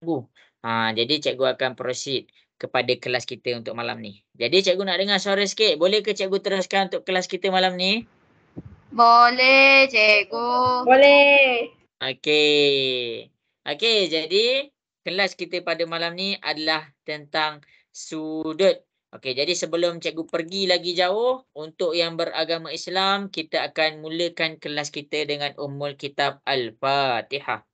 cikgu. Jadi cikgu akan proceed kepada kelas kita untuk malam ni. Jadi cikgu nak dengar suara sikit. Boleh ke cikgu teruskan untuk kelas kita malam ni? Boleh, cikgu. Boleh. Okey. Okey, jadi kelas kita pada malam ni adalah tentang sudut. Okey, jadi sebelum cikgu pergi lagi jauh, untuk yang beragama Islam, kita akan mulakan kelas kita dengan Ummul Kitab Al-Fatihah.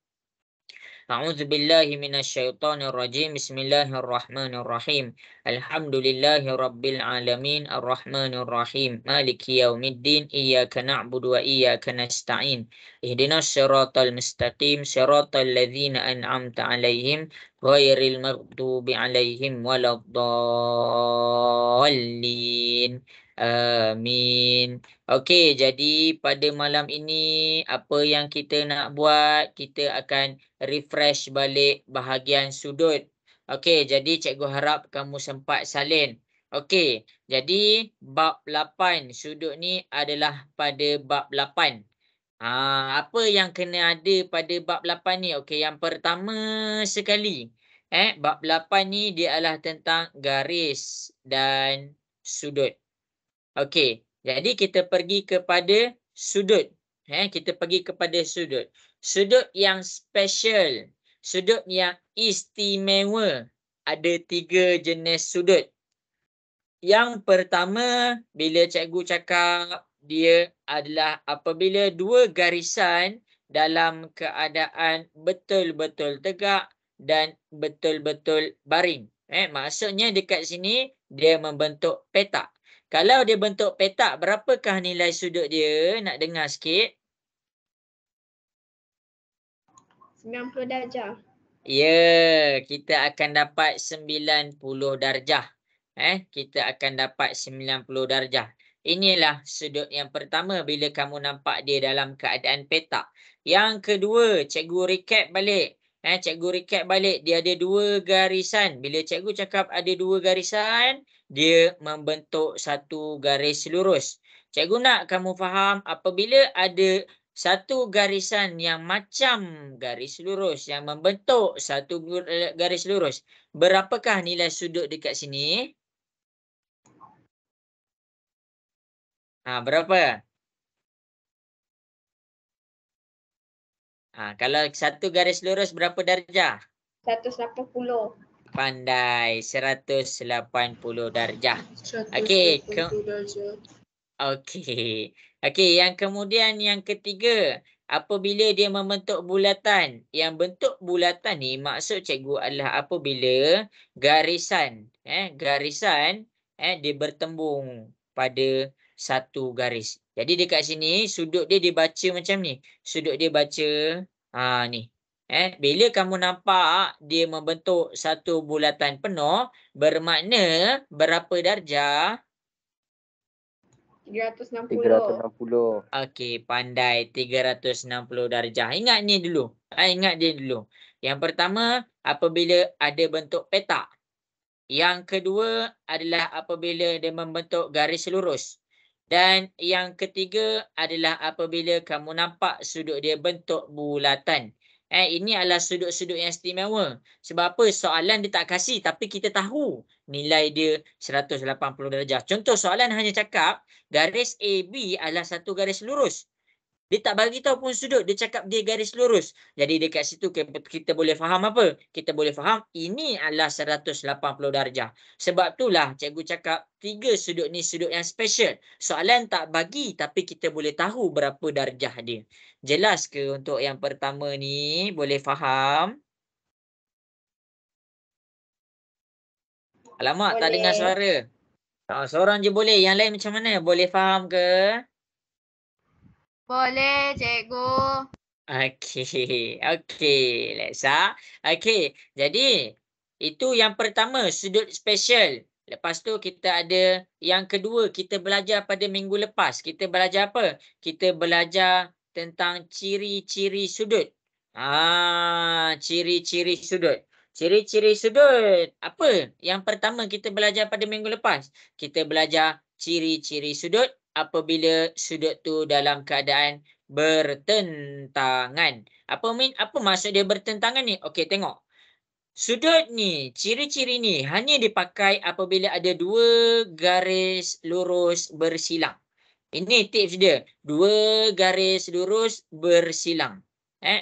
أعوذ بالله من الشيطان الرجيم بسم الله الرحمن الرحيم الحمد لله رب العالمين الرحمن الرحيم مالك يوم الدين إياك نعبد وإياك نستعين اهدنا الصراط المستقيم صراط الذين أنعمت عليهم غير المغضوب عليهم ولا الضالين Amin. Okey, jadi pada malam ini apa yang kita nak buat? Kita akan refresh balik bahagian sudut. Okey, jadi cikgu harap kamu sempat salin. Okey, jadi bab 8 sudut ni adalah pada bab 8. Apa yang kena ada pada bab 8 ni? Okey, yang pertama sekali, bab 8 ni dia adalah tentang garis dan sudut. Okey, jadi kita pergi kepada sudut. Kita pergi kepada sudut. Sudut yang special, sudut yang istimewa. Ada 3 jenis sudut. Yang pertama, bila cikgu cakap dia adalah apabila 2 garisan dalam keadaan betul-betul tegak dan betul-betul baring. Maksudnya dekat sini dia membentuk petak. Kalau dia bentuk petak, berapakah nilai sudut dia? Nak dengar sikit. 90 darjah. Ya, kita akan dapat 90 darjah. Kita akan dapat 90 darjah. Inilah sudut yang pertama bila kamu nampak dia dalam keadaan petak. Yang kedua, cikgu recap balik. Cikgu recap balik, dia ada 2 garisan. Bila cikgu cakap ada 2 garisan, dia membentuk satu garis lurus. Cikgu nak kamu faham apabila ada satu garisan yang macam garis lurus, yang membentuk satu garis lurus, berapakah nilai sudut dekat sini? Berapa? Kalau satu garis lurus berapa darjah? 180. Pandai, 180 darjah. 180 Okey, darjah. Okey. Okey, yang kemudian yang ketiga, apabila dia membentuk bulatan. Yang bentuk bulatan ni maksud cikgu adalah apabila garisan, dia bertembung pada satu garis. Jadi dekat sini sudut dia dibaca macam ni. Sudut dia baca ni. Bila kamu nampak dia membentuk satu bulatan penuh, bermakna berapa darjah? 360. Okey, pandai, 360 darjah. Ingat ni dulu. Ingat dia dulu. Yang pertama, apabila ada bentuk petak. Yang kedua adalah apabila dia membentuk garis lurus. Dan yang ketiga adalah apabila kamu nampak sudut dia bentuk bulatan. Ini adalah sudut-sudut yang istimewa. Sebab apa? Soalan dia tak kasih tapi kita tahu nilai dia 180 darjah. Contoh soalan hanya cakap garis AB adalah satu garis lurus. Dia tak bagi tahu pun sudut, dia cakap dia garis lurus. Jadi dekat situ kita boleh faham apa? Kita boleh faham ini adalah 180 darjah. Sebab itulah cikgu cakap 3 sudut ni sudut yang special. Soalan tak bagi tapi kita boleh tahu berapa darjah dia. Jelas ke untuk yang pertama ni? Boleh faham? Alamak, Boleh. tak dengar suara. Seorang je boleh, yang lain macam mana? Boleh faham ke? Boleh, cikgu. Okey, Lexa. Okey, jadi itu yang pertama, sudut special. Lepas tu kita ada yang kedua, kita belajar pada minggu lepas. Kita belajar apa? Kita belajar tentang ciri-ciri sudut. Ciri-ciri sudut. Ciri-ciri sudut. Apa? Yang pertama kita belajar pada minggu lepas. Kita belajar ciri-ciri sudut apabila sudut tu dalam keadaan bertentangan. Apa maksud dia bertentangan ni? Okey, tengok. Sudut ni, ciri-ciri ni hanya dipakai apabila ada dua garis lurus bersilang. Ini tips dia. Dua garis lurus bersilang.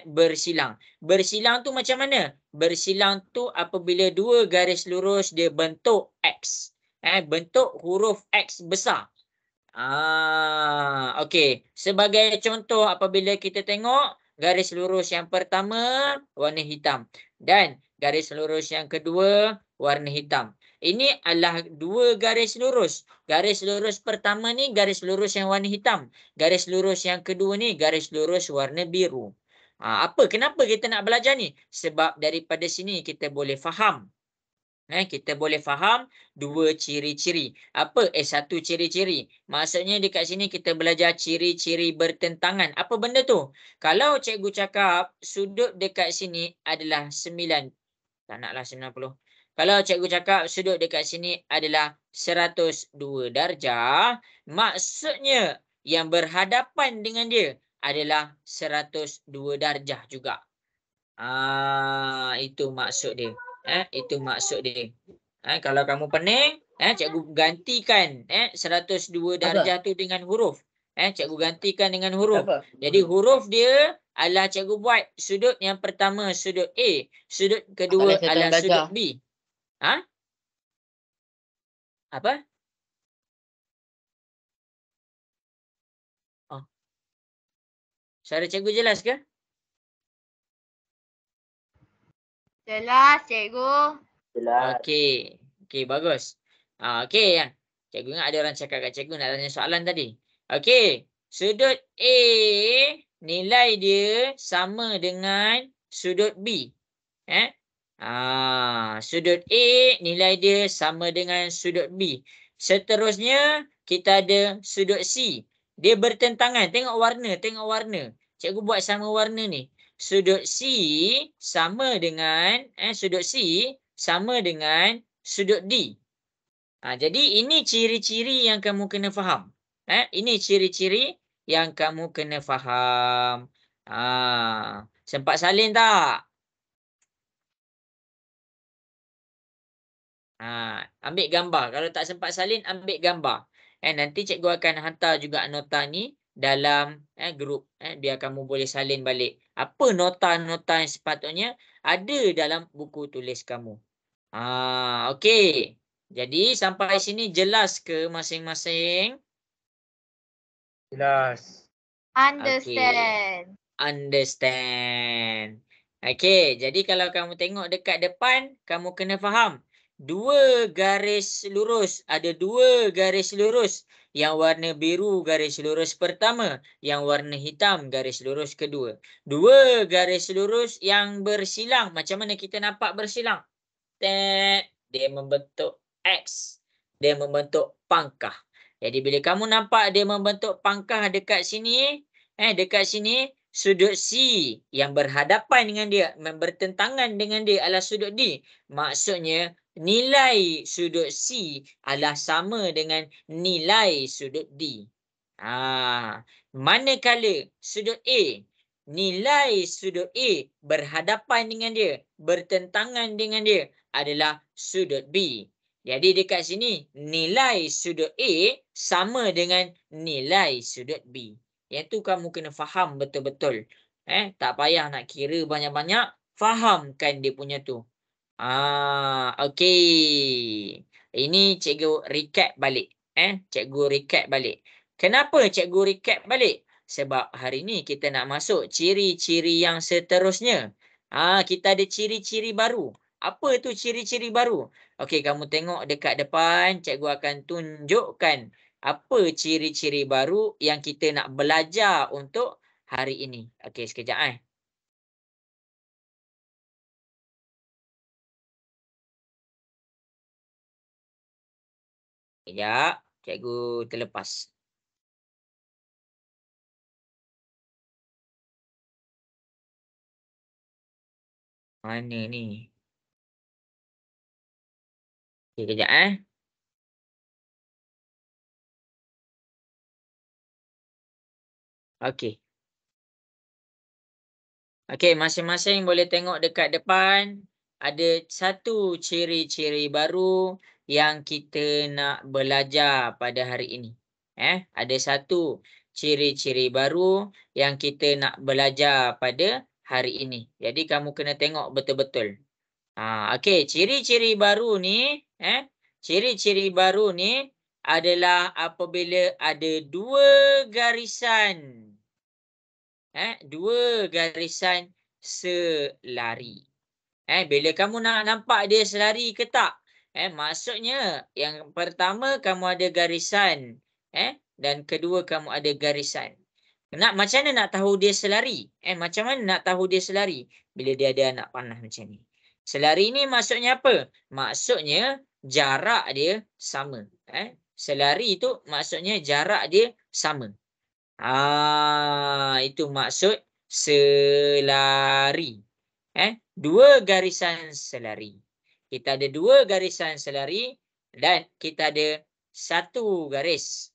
Bersilang. Bersilang tu macam mana? Bersilang tu apabila dua garis lurus dia bentuk X. Bentuk huruf X besar. Okey. Sebagai contoh apabila kita tengok garis lurus yang pertama warna hitam dan garis lurus yang kedua warna hitam. Ini adalah dua garis lurus. Garis lurus pertama ni garis lurus yang warna hitam. Garis lurus yang kedua ni garis lurus warna biru. Kenapa kita nak belajar ni? Sebab daripada sini kita boleh faham. Kita boleh faham dua ciri-ciri. Satu ciri-ciri. Maksudnya dekat sini kita belajar ciri-ciri bertentangan. Apa benda tu? Kalau cikgu cakap sudut dekat sini adalah 9. Tak naklah 90. Kalau cikgu cakap sudut dekat sini adalah 102 darjah, maksudnya yang berhadapan dengan dia adalah 102 darjah juga. Itu maksud dia. Itu maksud dia. Kalau kamu pening, cikgu gantikan 102 darjah tu dengan huruf. Cikgu gantikan dengan huruf. Jadi huruf dia adalah cikgu buat sudut yang pertama sudut A, sudut kedua adalah sudut B. Apa? Suara cikgu jelas ke? Jelas, cikgu. Jelas. Okey. Okey, bagus. Okey. Cikgu ingat ada orang cakap kat cikgu nak tanya soalan tadi. Okey. Sudut A nilai dia sama dengan sudut B. Sudut A nilai dia sama dengan sudut B. Seterusnya kita ada sudut C. Dia bertentangan. Tengok warna. Cikgu buat sama warna ni. Sudut C sama dengan sudut C sama dengan sudut D. Jadi ini ciri-ciri yang kamu kena faham. Ini ciri-ciri yang kamu kena faham. Sempat salin tak? Ambil gambar. Kalau tak sempat salin, ambil gambar. Nanti cikgu akan hantar juga nota ni dalam grup. Biar kamu boleh salin balik. Apa nota-nota yang sepatutnya ada dalam buku tulis kamu. Okey. Jadi sampai sini jelas ke masing-masing? Jelas. Understand. Understand. Okey, jadi kalau kamu tengok dekat depan, kamu kena faham. Dua garis lurus. Ada dua garis lurus. Yang warna biru garis lurus pertama. Yang warna hitam garis lurus kedua. Dua garis lurus yang bersilang. Macam mana kita nampak bersilang? Dia membentuk X. Dia membentuk pangkah. Jadi bila kamu nampak dia membentuk pangkah dekat sini, sudut C yang berhadapan dengan dia, bertentangan dengan dia adalah sudut D. Maksudnya nilai sudut C adalah sama dengan nilai sudut D. Manakala sudut A, nilai sudut A berhadapan dengan dia, bertentangan dengan dia adalah sudut B. Jadi dekat sini nilai sudut A sama dengan nilai sudut B. Yang tu kamu kena faham betul-betul. Tak payah nak kira banyak-banyak, fahamkan dia punya tu. Okey. Ini cikgu recap balik. Cikgu recap balik. Kenapa cikgu recap balik? Sebab hari ni kita nak masuk ciri-ciri yang seterusnya. Kita ada ciri-ciri baru. Apa tu ciri-ciri baru? Okey, kamu tengok dekat depan, cikgu akan tunjukkan apa ciri-ciri baru yang kita nak belajar untuk hari ini. Okey, sekejap Sekejap, cikgu terlepas. Mana ni? Okey, kejap Okey. Okey, masing-masing boleh tengok dekat depan. ada satu ciri-ciri baru yang kita nak belajar pada hari ini. Ada satu ciri-ciri baru yang kita nak belajar pada hari ini. Jadi kamu kena tengok betul-betul. Okey, ciri-ciri baru ni, ciri-ciri baru ni adalah apabila ada dua garisan. Dua garisan selari. Bila kamu nak nampak dia selari ke tak? Maksudnya yang pertama kamu ada garisan, dan kedua kamu ada garisan. Macam mana nak tahu dia selari? Macam mana nak tahu dia selari? Bila dia ada anak panah macam ni. Selari ni maksudnya apa? Maksudnya jarak dia sama. Selari tu maksudnya jarak dia sama. Itu maksud selari. Dua garisan selari. Kita ada dua garisan selari dan kita ada satu garis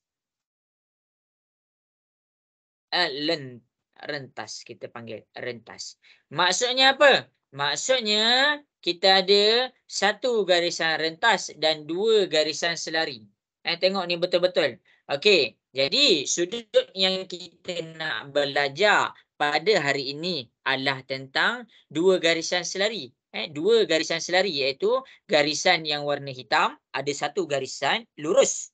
rentas. Kita panggil rentas. Maksudnya apa? Maksudnya kita ada satu garisan rentas dan dua garisan selari. Tengok ni betul-betul. Okey, jadi sudut yang kita nak belajar pada hari ini adalah tentang dua garisan selari. Dua garisan selari iaitu garisan yang warna hitam, ada satu garisan lurus.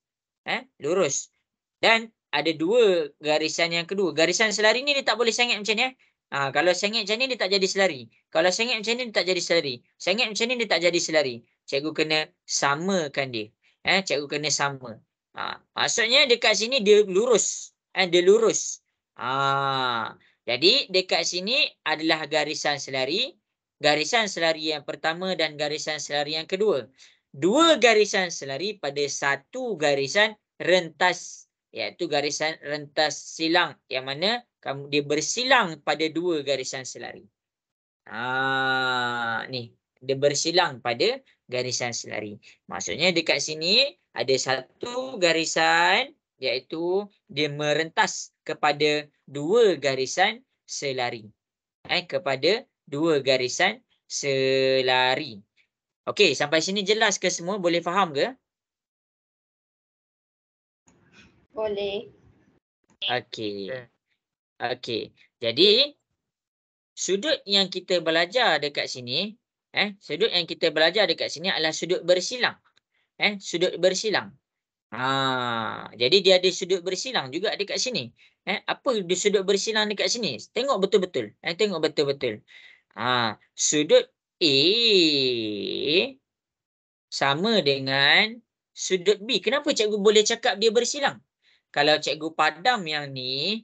Lurus. Dan ada dua garisan yang kedua. Garisan selari ni dia tak boleh sengit macam ni. Kalau sengit macam ni dia tak jadi selari. Kalau sengit macam ni dia tak jadi selari. Sengit macam ni dia tak jadi selari. Cikgu kena samakan dia. Cikgu kena sama. Maksudnya dekat sini dia lurus. Dia lurus. Jadi dekat sini adalah garisan selari. Garisan selari yang pertama dan garisan selari yang kedua. Dua garisan selari pada satu garisan rentas. Iaitu garisan rentas silang. Yang mana dia bersilang pada dua garisan selari. Ni. Dia bersilang pada garisan selari. Maksudnya dekat sini ada satu garisan iaitu dia merentas kepada dua garisan selari. Kepada dua garisan selari. Okey, sampai sini jelas ke semua? Boleh faham ke? Boleh. Okey. Okey. Jadi sudut yang kita belajar dekat sini, sudut yang kita belajar dekat sini adalah sudut bersilang. Sudut bersilang. Jadi dia ada sudut bersilang juga dekat sini. Apa dia sudut bersilang dekat sini? Tengok betul-betul. Tengok betul-betul. Sudut A sama dengan sudut B. Kenapa cikgu boleh cakap dia bersilang? Kalau cikgu padam yang ni,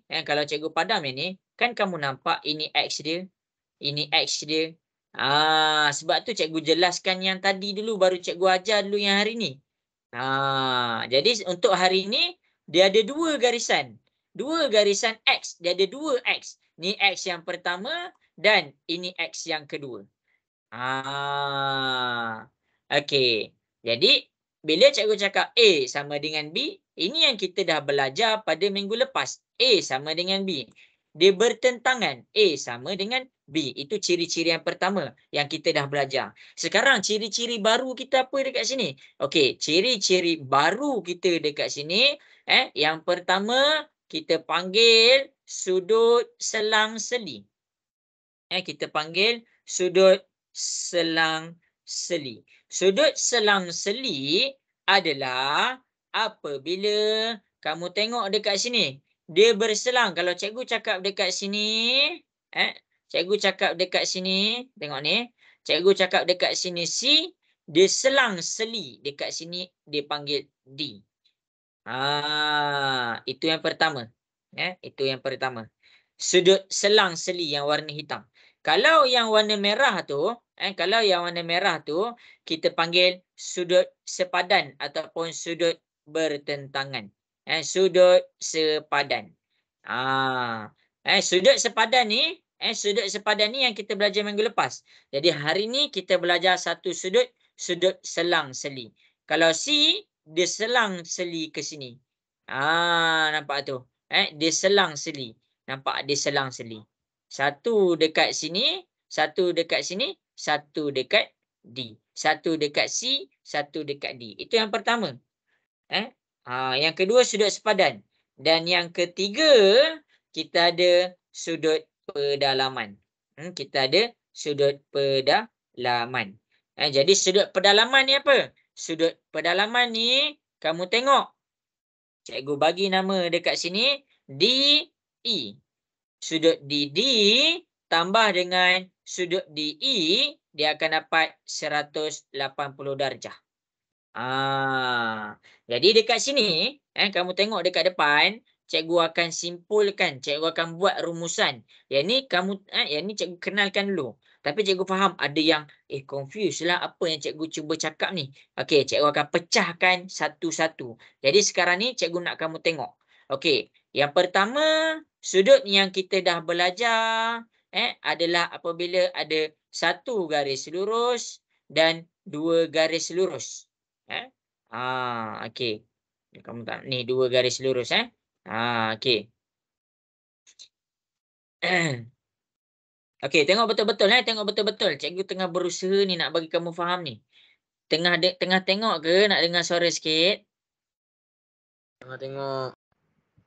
kan kamu nampak ini X dia, ini X dia. Sebab tu cikgu jelaskan yang tadi dulu, baru cikgu ajar dulu yang hari ni. Jadi untuk hari ni, dia ada dua garisan. Dua garisan X. Dia ada dua X. Ni X yang pertama dan ini X yang kedua. Okey. Jadi, bila cikgu cakap A sama dengan B, ini yang kita dah belajar pada minggu lepas. A sama dengan B. Dia bertentangan. A sama dengan B. Itu ciri-ciri yang pertama yang kita dah belajar. Sekarang ciri-ciri baru kita apa dekat sini? Okey, ciri-ciri baru kita dekat sini, yang pertama kita panggil sudut selang-seli. Kita panggil sudut selang-seli. Sudut selang-seli adalah apabila kamu tengok dekat sini, dia berselang. Kalau cikgu cakap dekat sini, cikgu cakap dekat sini, tengok ni, cikgu cakap dekat sini C, dia selang-seli. Dekat sini dia panggil D. Itu yang pertama. Itu yang pertama. Sudut selang-seli yang warna hitam. Kalau yang warna merah tu, kita panggil sudut sepadan ataupun sudut bertentangan. Sudut sepadan. Sudut sepadan ni, yang kita belajar minggu lepas. Jadi hari ni kita belajar satu sudut selang-seli. Kalau C, dia selang-seli ke sini. Nampak tu? Dia selang-seli. Nampak dia selang-seli. Satu dekat sini, satu dekat sini, satu dekat D. Satu dekat C, satu dekat D. Itu yang pertama. Yang kedua sudut sepadan. Dan yang ketiga kita ada sudut pedalaman. Kita ada sudut pedalaman. Jadi sudut pedalaman ni apa? Sudut pedalaman ni kamu tengok. Cikgu bagi nama dekat sini DE. Sudut DD tambah dengan sudut DE, dia akan dapat 180 darjah. Jadi dekat sini, kamu tengok dekat depan, cikgu akan simpulkan, cikgu akan buat rumusan. Yang ni cikgu kenalkan dulu. Tapi cikgu faham ada yang confused lah apa yang cikgu cuba cakap ni. Okey, cikgu akan pecahkan satu-satu. Jadi sekarang ni cikgu nak kamu tengok. Okey, yang pertama sudut yang kita dah belajar adalah apabila ada satu garis lurus dan dua garis lurus. Okey. Kamu tak ni dua garis lurus okey. Okey, tengok betul-betul tengok betul-betul. Cikgu tengah berusaha ni nak bagi kamu faham ni. Tengah tengok ke nak dengar suara sikit? Tengah tengok.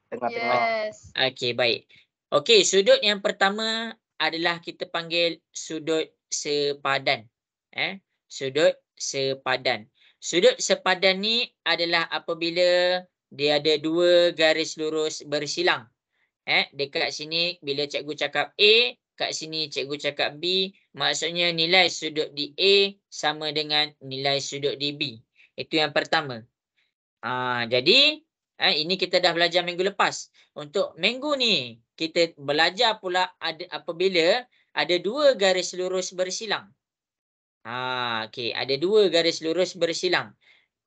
Yes. Okey, baik. Okey, sudut yang pertama adalah kita panggil sudut sepadan. Sudut sepadan. Sudut sepadan ni adalah apabila dia ada dua garis lurus bersilang. Dekat sini bila cikgu cakap A, kat sini cikgu cakap B, maksudnya nilai sudut di A sama dengan nilai sudut di B. Itu yang pertama. Jadi ini kita dah belajar minggu lepas. Untuk minggu ni kita belajar pula apabila ada dua garis lurus bersilang. Okey, ada dua garis lurus bersilang.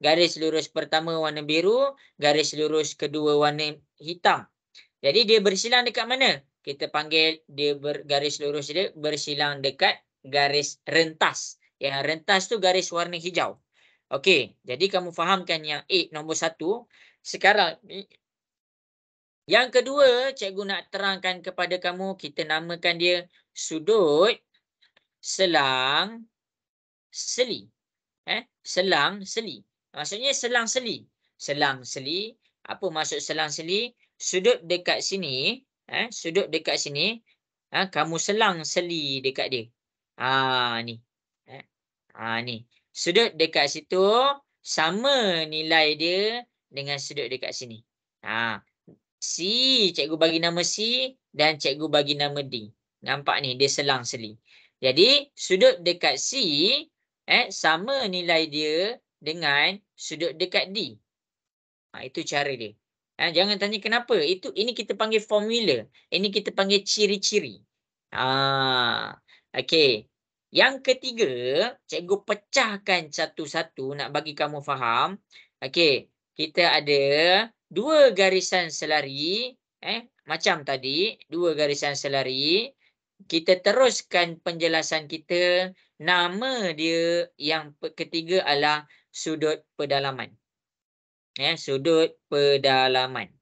Garis lurus pertama warna biru, garis lurus kedua warna hitam. Jadi dia bersilang dekat mana? Kita panggil dia garis lurus dia bersilang dekat garis rentas. Yang rentas tu garis warna hijau. Okey, jadi kamu fahamkan yang A nombor 1. Sekarang yang kedua, cikgu nak terangkan kepada kamu, kita namakan dia sudut selang seli. Selang seli. Maksudnya selang seli. Selang seli. Apa maksud selang seli? Sudut dekat sini, sudut dekat sini, kamu selang seli dekat dia. Ni. Ni. Sudut dekat situ sama nilai dia dengan sudut dekat sini. C, cikgu bagi nama C dan cikgu bagi nama D. Nampak ni, dia selang seli. Jadi, sudut dekat C sama nilai dia dengan sudut dekat D. Itu cara dia. Jangan tanya kenapa. Ini kita panggil formula. Ini kita panggil ciri-ciri. Okey. Yang ketiga, cikgu pecahkan satu-satu nak bagi kamu faham. Okey, kita ada dua garisan selari. Macam tadi, dua garisan selari. Kita teruskan penjelasan kita. Nama dia yang ketiga adalah sudut pedalaman. Sudut pedalaman.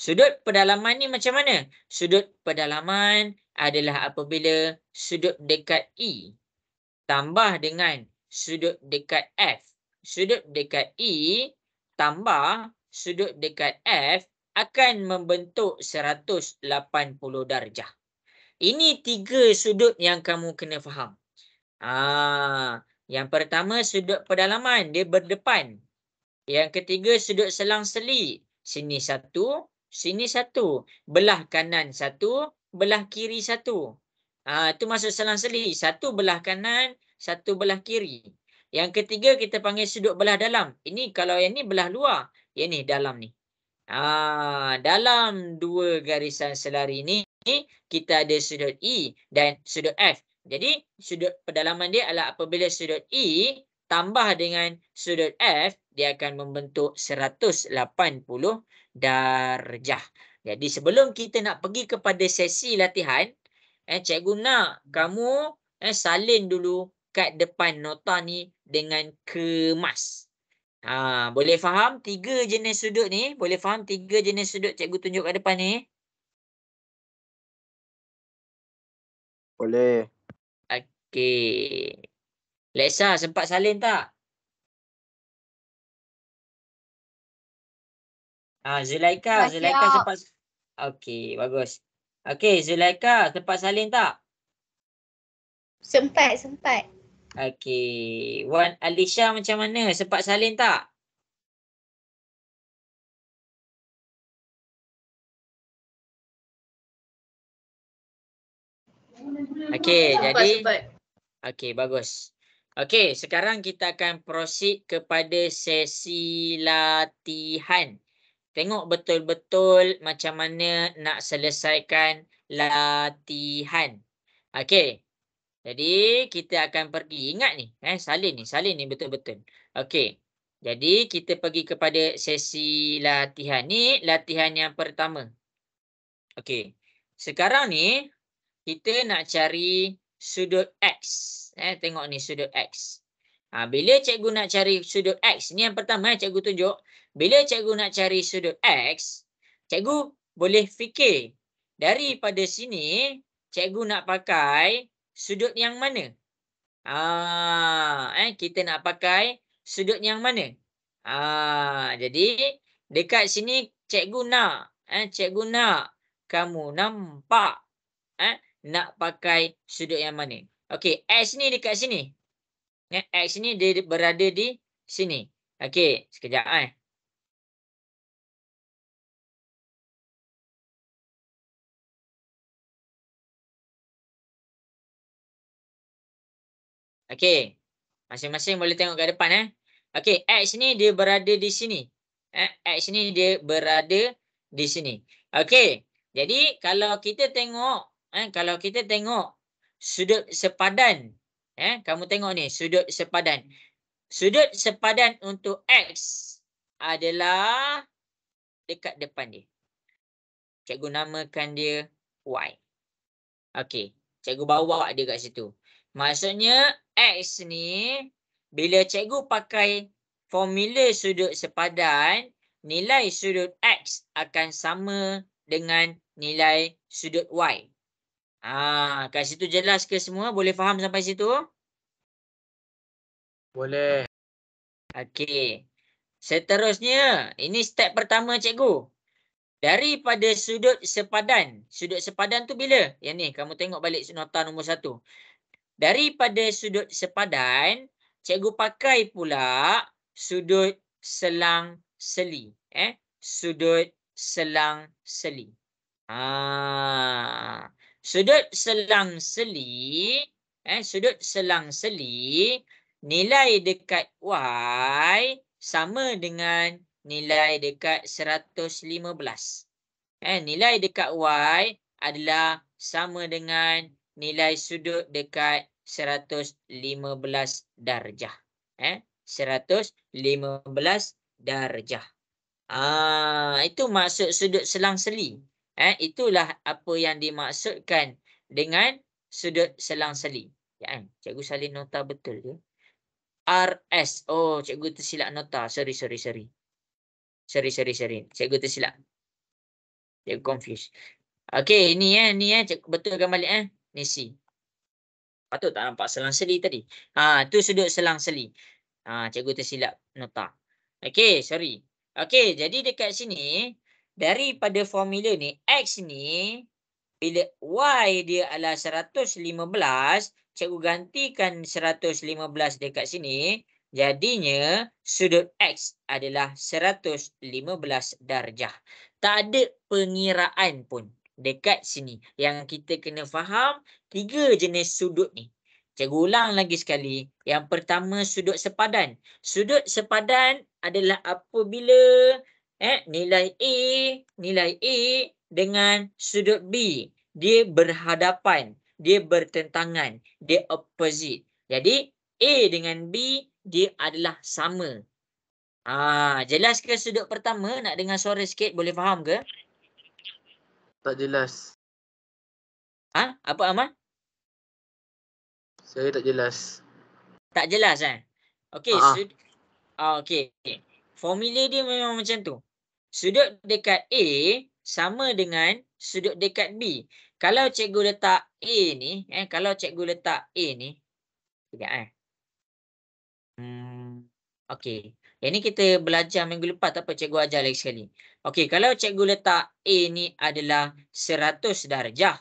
Sudut pedalaman ni macam mana? Sudut pedalaman adalah apabila sudut dekat E tambah dengan sudut dekat F. Sudut dekat E tambah sudut dekat F akan membentuk 180 darjah. Ini tiga sudut yang kamu kena faham. Yang pertama sudut pedalaman, dia berdepan. Yang ketiga sudut selang seli. Sini satu, sini satu. Belah kanan satu, belah kiri satu. Itu maksud selang seli. Satu belah kanan, satu belah kiri. Yang ketiga kita panggil sudut belah dalam. Ini kalau yang ni belah luar. Yang ni dalam ni. Dalam dua garisan selari ni kita ada sudut E dan sudut F. Jadi sudut pedalaman dia adalah apabila sudut E tambah dengan sudut F, dia akan membentuk 180 darjah. Jadi sebelum kita nak pergi kepada sesi latihan, cikgu nak kamu salin dulu kat depan nota ni dengan kemas. Boleh faham tiga jenis sudut ni? Boleh faham tiga jenis sudut cikgu tunjuk kat depan ni? Boleh. Okey. Lexa sempat salin tak? Zulaika sempat. Okey, bagus. Okey, Zulaika sempat salin tak? Sempat. Okey, Wan Alisha macam mana? Sempat salin tak? Okey, jadi okey, bagus. Okey, sekarang kita akan proceed kepada sesi latihan. Tengok betul-betul macam mana nak selesaikan latihan. Okey. Jadi kita akan pergi. Ingat ni, salin ni betul-betul. Okey. Jadi kita pergi kepada sesi latihan. Ni latihan yang pertama. Okey. Sekarang ni kita nak cari sudut X. Tengok ni sudut X. Bila cikgu nak cari sudut X, ni yang pertama cikgu tunjuk. Bila cikgu nak cari sudut X, cikgu boleh fikir daripada sini cikgu nak pakai sudut yang mana? Kita nak pakai sudut yang mana? Jadi dekat sini cikgu nak kamu nampak nak pakai sudut yang mana? Okey, X ni dekat sini. X ni dia berada di sini. Okey, sekejap Okey. Masing-masing boleh tengok kat depan Okey, X ni dia berada di sini. X ni dia berada di sini. Okey. Jadi kalau kita tengok sudut sepadan, kamu tengok ni sudut sepadan. Sudut sepadan untuk X adalah dekat depan dia. Cikgu namakan dia Y. Okey, cikgu bawa dia kat situ. Maksudnya X ni bila cikgu pakai formula sudut sepadan, nilai sudut X akan sama dengan nilai sudut Y. Kat situ jelas ke semua? Boleh faham sampai situ? Boleh. Okey. Seterusnya, ini step pertama cikgu. Daripada sudut sepadan. Sudut sepadan tu bila? Yang ni, kamu tengok balik nota nombor 1. Daripada sudut sepadan, cikgu pakai pula sudut selang-seli. Sudut selang-seli. Sudut selang-seli, nilai dekat Y sama dengan nilai dekat 115. Nilai dekat Y adalah sama dengan nilai sudut dekat 115 darjah. 115 darjah. Itu maksud sudut selang-seli. Itulah apa yang dimaksudkan dengan sudut selang-seli. Cikgu salin nota betul ke? RS. Oh, cikgu tersilap nota. Sorry. Cikgu tersilap. Cikgu confused. Okey, ni cikgu betulkan balik Ni C. Patut tak nampak selang-seli tadi. Tu sudut selang-seli. Cikgu tersilap nota. Okey, sorry. Okey, jadi dekat sini daripada formula ni X ni bila Y dia adalah 115, cikgu gantikan 115 dekat sini, jadinya sudut X adalah 115 darjah. Tak ada pengiraan pun dekat sini. Yang kita kena faham 3 jenis sudut ni. Cikgu ulang lagi sekali. Yang pertama sudut sepadan. Sudut sepadan adalah apabila nilai A dengan sudut B. Dia berhadapan. Dia bertentangan. Dia opposite. Jadi A dengan B dia adalah sama. Jelas ke sudut pertama? Nak dengar suara sikit? Boleh faham ke? Tak jelas. Apa Amal? Saya tak jelas. Tak jelas Okey. Okey. Formula dia memang macam tu. Sudut dekat A sama dengan sudut dekat B. Kalau cikgu letak A ni, sekejap Okey. Yang ni kita belajar minggu lepas, tak apa, cikgu ajar lagi sekali. Okey, kalau cikgu letak A ni adalah 100 darjah,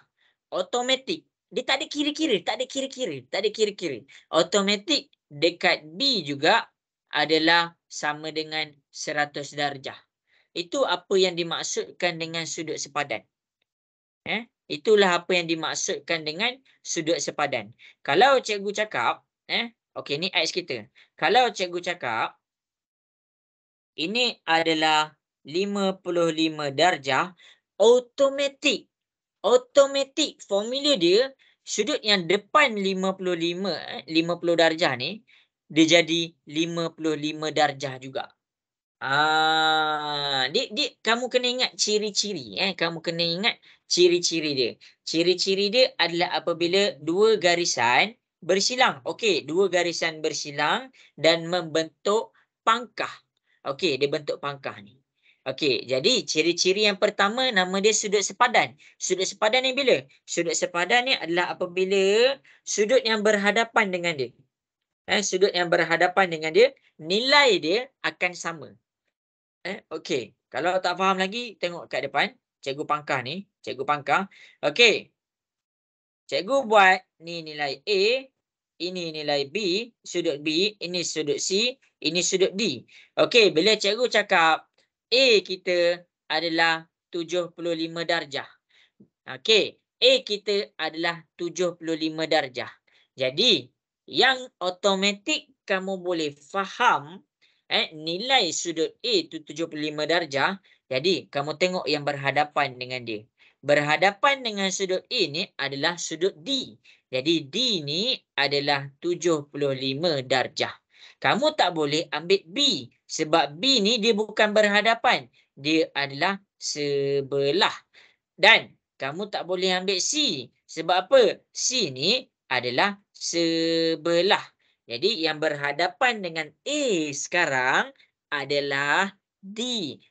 automatik dia tak ada kira-kira, tak ada kira-kira, tak ada kira-kira. Automatik dekat B juga adalah sama dengan 100 darjah. Itu apa yang dimaksudkan dengan sudut sepadan. Itulah apa yang dimaksudkan dengan sudut sepadan. Kalau cikgu cakap, okey, ni X kita. Kalau cikgu cakap ini adalah 55 darjah, automatik formula dia sudut yang depan 55 darjah ni dia jadi 55 darjah juga. Dia kamu kena ingat ciri-ciri, kamu kena ingat ciri-ciri dia. Ciri-ciri dia adalah apabila dua garisan bersilang. Okey, dua garisan bersilang dan membentuk pangkah. Okey, dia bentuk pangkah ni. Okey, jadi ciri-ciri yang pertama nama dia sudut sepadan. Sudut sepadan ni bila? Sudut sepadan ni adalah apabila sudut yang berhadapan dengan dia. Sudut yang berhadapan dengan dia, nilai dia akan sama. Okey, kalau tak faham lagi, tengok kat depan. Cikgu pangkah ni, cikgu pangkah. Okey. Cikgu buat ni nilai A, ini nilai B, sudut B, ini sudut C, ini sudut D. Okey, bila cikgu cakap A kita adalah 75 darjah. Okey, A kita adalah 75 darjah. Jadi, yang automatik kamu boleh faham nilai sudut A itu 75 darjah. Jadi, kamu tengok yang berhadapan dengan dia. Berhadapan dengan sudut A ni adalah sudut D. Jadi, D ni adalah 75 darjah. Kamu tak boleh ambil B. Sebab B ni dia bukan berhadapan. Dia adalah sebelah. Dan kamu tak boleh ambil C. Sebab apa? C ni adalah sebelah. Jadi yang berhadapan dengan A sekarang adalah D.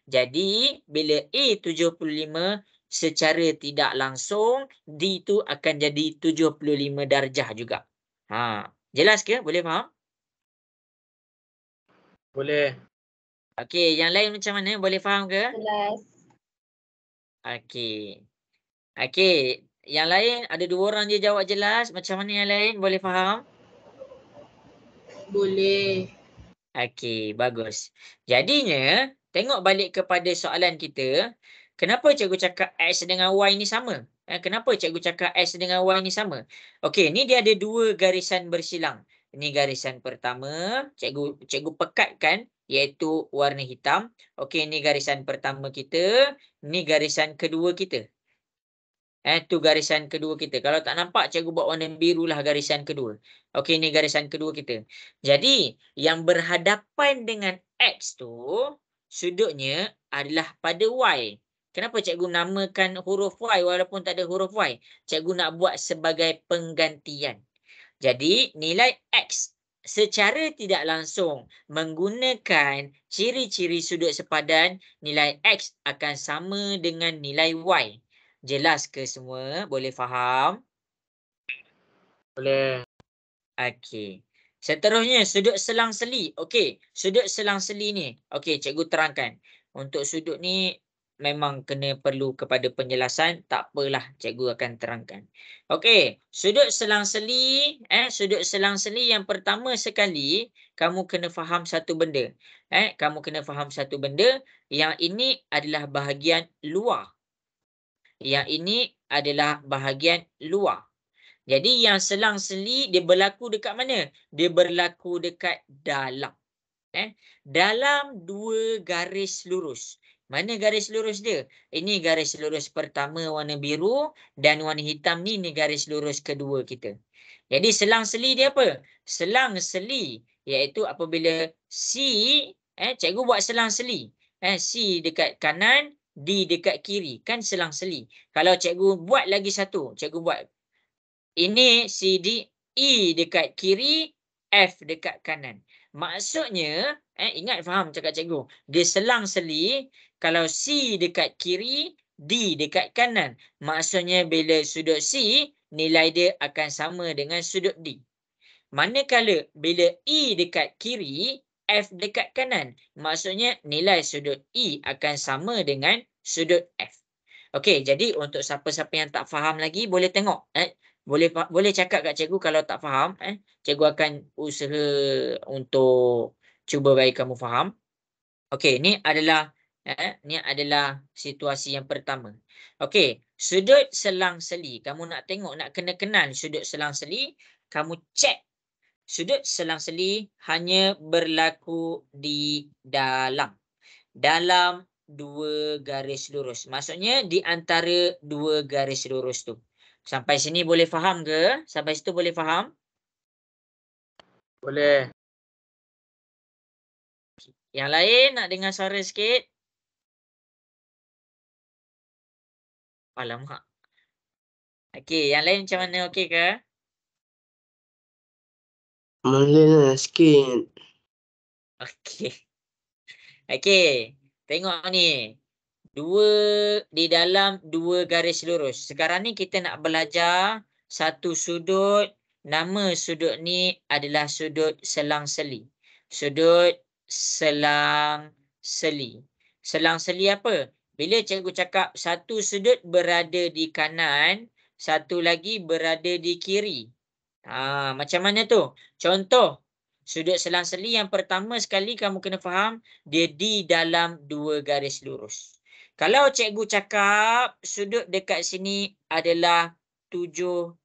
Jadi bila A 75 secara tidak langsung D tu akan jadi 75 darjah juga. Jelas ke? Boleh faham? Boleh. Okey, yang lain macam mana? Boleh faham ke? Jelas. Okey. Okey, yang lain ada dua orang je jawab jelas. Macam mana yang lain? Boleh faham? Boleh. Okey, bagus. Jadinya, tengok balik kepada soalan kita. Kenapa cikgu cakap X dengan Y ni sama? Kenapa cikgu cakap X dengan Y ni sama? Okey, ni dia ada dua garisan bersilang. Ini garisan pertama, cikgu pekatkan iaitu warna hitam. Okey, ni garisan pertama kita, ni garisan kedua kita. Tu garisan kedua kita. Kalau tak nampak, cikgu buat warna biru lah garisan kedua. Okey, ni garisan kedua kita. Jadi, yang berhadapan dengan X tu, sudutnya adalah pada Y. Kenapa cikgu namakan huruf Y walaupun tak ada huruf Y? Cikgu nak buat sebagai penggantian. Jadi, nilai X secara tidak langsung menggunakan ciri-ciri sudut sepadan, nilai X akan sama dengan nilai Y. Jelas ke semua? Boleh faham? Boleh. Okey. Seterusnya, sudut selang-seli. Okey, sudut selang-seli ni. Okey, cikgu terangkan. Untuk sudut ni memang kena perlu kepada penjelasan. Tak apalah, cikgu akan terangkan. Okey, sudut selang-seli. Sudut selang-seli yang pertama sekali, kamu kena faham satu benda. Kamu kena faham satu benda. Yang ini adalah bahagian luar. Yang ini adalah bahagian luar. Jadi yang selang-seli dia berlaku dekat mana? Dia berlaku dekat dalam. Dalam dua garis lurus. Mana garis lurus dia? Ini garis lurus pertama warna biru dan warna hitam ni garis lurus kedua kita. Jadi selang-seli dia apa? Selang-seli iaitu apabila C, cikgu buat selang-seli. C dekat kanan, D dekat kiri. Kan selang-seli. Kalau cikgu buat lagi satu, cikgu buat ini CD, E dekat kiri, F dekat kanan. Maksudnya, ingat faham cakap cikgu. Dia selang-seli, kalau C dekat kiri, D dekat kanan. Maksudnya bila sudut C, nilai dia akan sama dengan sudut D. Manakala bila E dekat kiri, F dekat kanan. Maksudnya nilai sudut E akan sama dengan sudut F. Okey, jadi untuk siapa-siapa yang tak faham lagi boleh tengok. Boleh cakap kat cikgu kalau tak faham. Cikgu akan usaha untuk cuba bagi kamu faham. Okey, ni adalah situasi yang pertama. Okey, sudut selang-seli. Kamu nak tengok, nak kena kenal sudut selang-seli, kamu cek sudut selang-seli hanya berlaku di dalam dua garis lurus. Maksudnya di antara dua garis lurus tu. Sampai sini boleh faham ke? Sampai situ boleh faham? Boleh. Yang lain nak dengar suara sikit? Alamak. Okey, yang lain macam mana? Okey ke? Boleh lah sikit. Okey. Okey. Tengok ni. Di dalam dua garis lurus. Sekarang ni kita nak belajar satu sudut. Nama sudut ni adalah sudut selang-seli. Sudut selang-seli. Selang-seli apa? Bila cikgu cakap satu sudut berada di kanan, satu lagi berada di kiri. Macam mana tu? Contoh, sudut selang-seli yang pertama sekali kamu kena faham, dia di dalam dua garis lurus. Kalau cikgu cakap sudut dekat sini adalah 70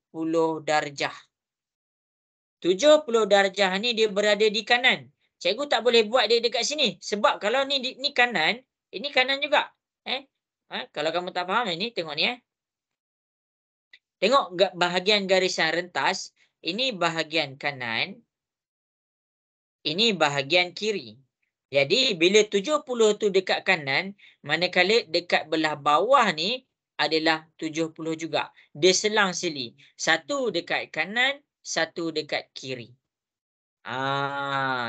darjah. 70 darjah ni dia berada di kanan. Cikgu tak boleh buat dia dekat sini. Sebab kalau ni kanan, ini kanan juga. Kalau kamu tak faham ini, tengok ni. Tengok bahagian garisan rentas. Ini bahagian kanan. Ini bahagian kiri. Jadi bila 70 tu dekat kanan, manakala dekat belah bawah ni adalah 70 juga. Dia selang-seli. Satu dekat kanan, satu dekat kiri.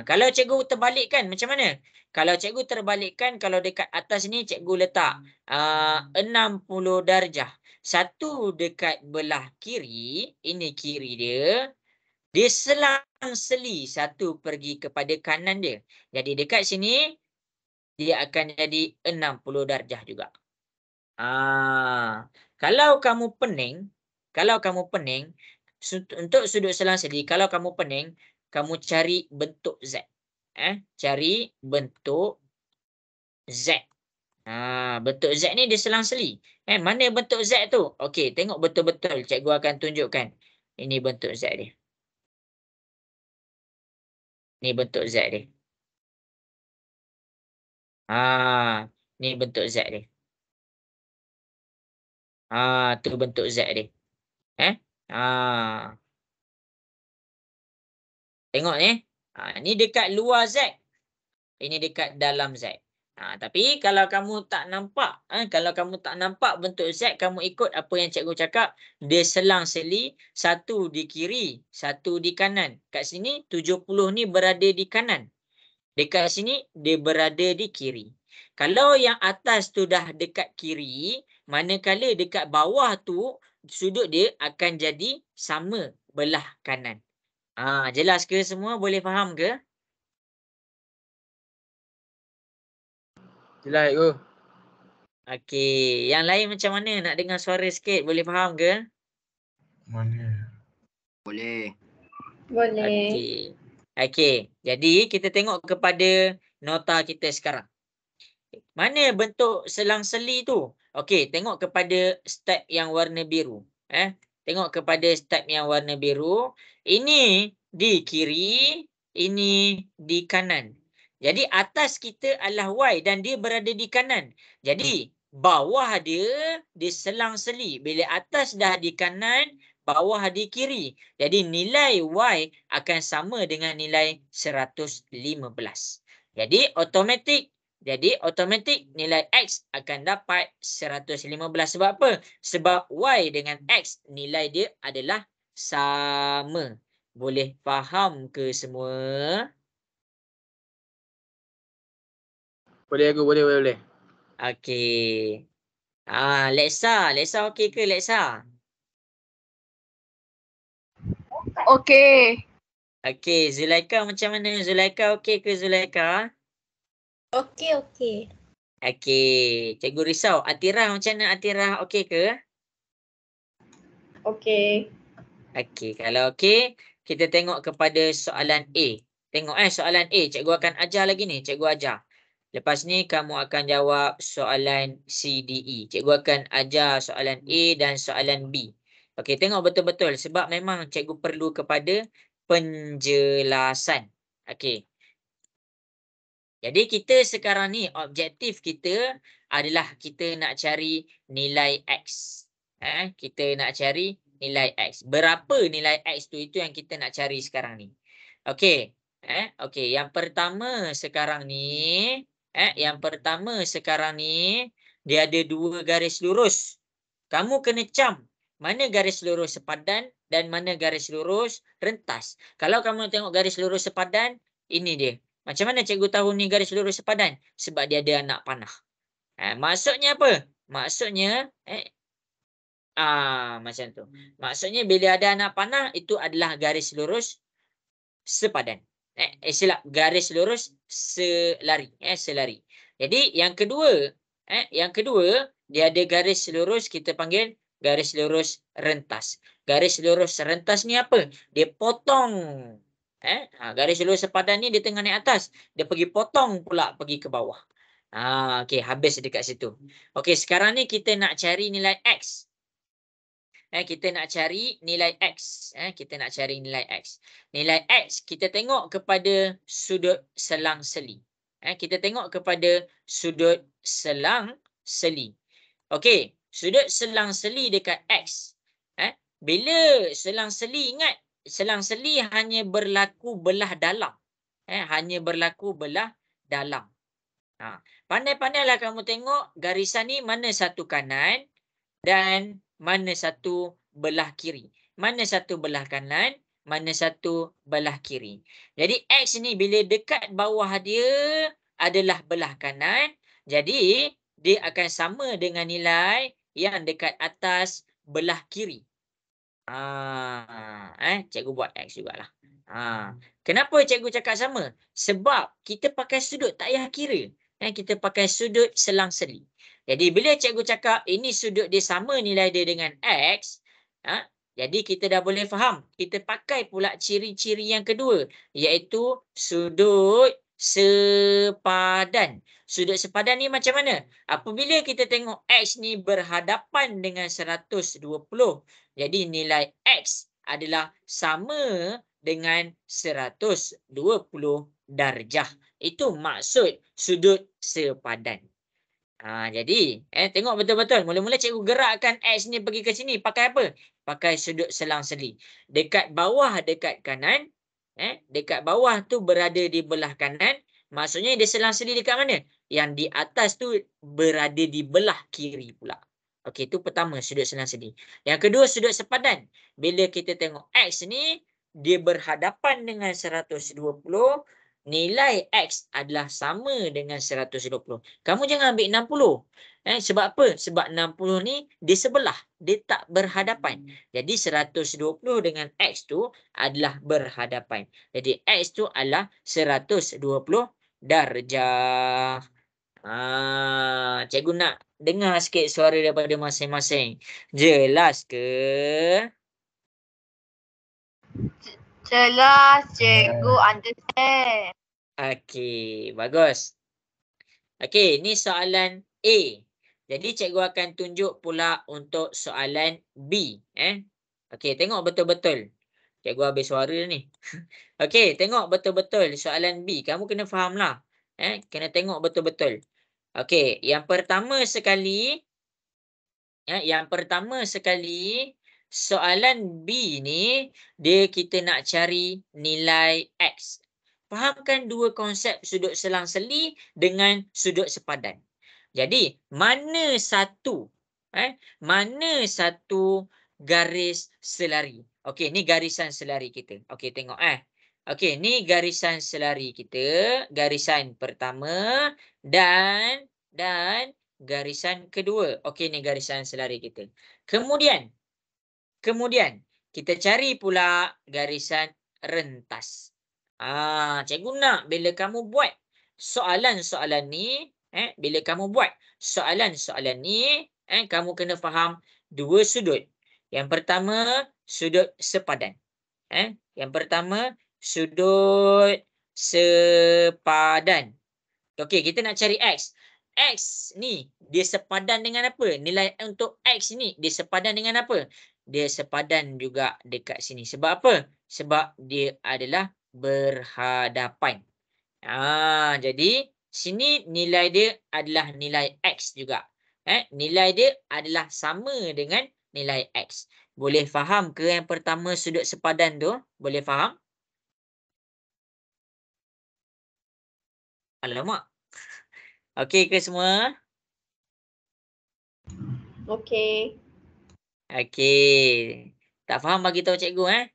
Kalau cikgu terbalikkan macam mana? Kalau cikgu terbalikkan, kalau dekat atas ni cikgu letak 60 darjah. Satu dekat belah kiri, ini kiri dia. Dia selang-seli satu pergi kepada kanan dia. Jadi dekat sini, dia akan jadi 60 darjah juga. Kalau kamu pening, untuk sudut selang-seli, kalau kamu pening, kamu cari bentuk Z. Cari bentuk Z. Bentuk Z ni dia selang-seli. Mana bentuk Z tu? Okey, tengok betul-betul. Cikgu akan tunjukkan. Ini bentuk Z dia. Ni bentuk Z dia. Ni bentuk Z dia. Tu bentuk Z dia. Tengok ni. Ni dekat luar Z. Ini dekat dalam Z. Tapi kalau kamu tak nampak, bentuk Z, kamu ikut apa yang cikgu cakap, dia selang-seli, satu di kiri, satu di kanan. Kat sini 70 ni berada di kanan. Dekat sini dia berada di kiri. Kalau yang atas tu dah dekat kiri, manakala dekat bawah tu sudut dia akan jadi sama belah kanan. Jelas ke semua? Boleh faham ke? Jelas ke? Okey, yang lain macam mana? Nak dengar suara sikit, boleh faham ke? Mana? Boleh. Boleh. Okey, jadi kita tengok kepada nota kita sekarang. Mana bentuk selang-seli tu? Okey, tengok kepada step yang warna biru. Tengok kepada step yang warna biru. Ini di kiri, ini di kanan. Jadi atas kita adalah Y dan dia berada di kanan. Jadi bawah dia selang-seli. Bila atas dah di kanan, bawah di kiri. Jadi nilai Y akan sama dengan nilai 115. Jadi automatik nilai X akan dapat 115. Sebab apa? Sebab Y dengan X nilai dia adalah sama. Boleh faham ke semua? Boleh aku, boleh. Okey. Leksa okey ke Leksa? Okey. Okey, Zulaika macam mana? Zulaika okey ke Zulaika? Okey, okey. Okey, cikgu risau. Atirah macam mana Atirah? Okey ke? Okey. Okey, kalau okey, kita tengok kepada soalan A. Tengok soalan A, cikgu akan ajar lagi ni, cikgu ajar. Lepas ni kamu akan jawab soalan C, D, E. Cikgu akan ajar soalan A dan soalan B. Okey, tengok betul-betul sebab memang cikgu perlu kepada penjelasan. Okey. Jadi kita sekarang ni objektif kita adalah kita nak cari nilai X. Kita nak cari nilai X. Berapa nilai X tu, itu yang kita nak cari sekarang ni. Okey. Okey, yang pertama sekarang ni, dia ada 2 garis lurus. Kamu kena cam mana garis lurus sepadan dan mana garis lurus rentas. Kalau kamu tengok garis lurus sepadan, ini dia. Macam mana cikgu tahu ni garis lurus sepadan? Sebab dia ada anak panah. Maksudnya apa? Maksudnya macam tu. Maksudnya bila ada anak panah, itu adalah garis lurus sepadan. Silap, garis lurus selari. Selari. Jadi yang kedua, dia ada garis lurus, kita panggil garis lurus rentas. Garis lurus rentas ni apa? Dia potong. Garis lurus sepadan ni dia tengah naik atas. Dia pergi potong pula pergi ke bawah. Okey, habis dekat situ. Okey, sekarang ni kita nak cari nilai X. Kita nak cari nilai X. Kita nak cari nilai X. Nilai X, kita tengok kepada sudut selang-seli. Kita tengok kepada sudut selang-seli. Okey, sudut selang-seli dekat X. Bila selang-seli, ingat, selang-seli hanya berlaku belah dalam. Hanya berlaku belah dalam. Pandai-pandailah kamu tengok garisan ni mana satu kanan dan mana satu belah kiri. Mana satu belah kanan, mana satu belah kiri. Jadi X ni bila dekat bawah dia adalah belah kanan, jadi dia akan sama dengan nilai yang dekat atas belah kiri. Cikgu buat X jugalah. Kenapa cikgu cakap sama? Sebab kita pakai sudut tak payah kira. Kita pakai sudut selang-seli. Jadi bila cikgu cakap ini sudut dia sama nilai dia dengan X, jadi kita dah boleh faham. Kita pakai pula ciri-ciri yang kedua, iaitu sudut sepadan. Sudut sepadan ni macam mana? Apabila kita tengok X ni berhadapan dengan 120, jadi nilai X adalah sama dengan 120 darjah. Itu maksud sudut sepadan. Jadi, tengok betul-betul. Mula-mula cikgu gerakkan X ni pergi ke sini. Pakai apa? Pakai sudut selang-seli. Dekat bawah, dekat kanan. Dekat bawah tu berada di belah kanan. Maksudnya dia selang-seli dekat mana? Yang di atas tu berada di belah kiri pula. Okey, itu pertama sudut selang-seli. Yang kedua sudut sepadan. Bila kita tengok X ni, dia berhadapan dengan 120. Nilai X adalah sama dengan 120. Kamu jangan ambil 60. Sebab apa? Sebab 60 ni di sebelah. Dia tak berhadapan. Jadi 120 dengan X tu adalah berhadapan. Jadi X tu adalah 120 darjah. Cikgu nak dengar sikit suara daripada masing-masing. Jelas ke? Jelas, cikgu understand. Okey, bagus. Okey, ni soalan A. Jadi cikgu akan tunjuk pula untuk soalan B. Okey, tengok betul-betul. Cikgu habis suara ni. Okey, tengok betul-betul soalan B. Kamu kena fahamlah. Kena tengok betul-betul. Okey, yang pertama sekali, soalan B ni, kita nak cari nilai X. Fahamkan dua konsep sudut selang-seli dengan sudut sepadan. Jadi, mana satu garis selari? Okey, ni garisan selari kita. Okey, tengok Okey, ni garisan selari kita. Garisan pertama dan garisan kedua. Okey, ni garisan selari kita. Kemudian kita cari pula garisan rentas. Cikgu nak bila kamu buat soalan-soalan ni, bila kamu buat soalan-soalan ni, kamu kena faham dua sudut. Yang pertama, sudut sepadan. Yang pertama, sudut sepadan. Okey, kita nak cari X. X ni dia sepadan dengan apa? Nilai untuk X ni dia sepadan dengan apa? Dia sepadan juga dekat sini. Sebab apa? Sebab dia adalah berhadapan. Jadi sini nilai dia adalah nilai X juga. Nilai dia adalah sama dengan nilai X. Boleh faham ke yang pertama sudut sepadan tu? Boleh faham? Alamak. Okey ke semua? Okey. Okey. Tak faham bagi tahu cikgu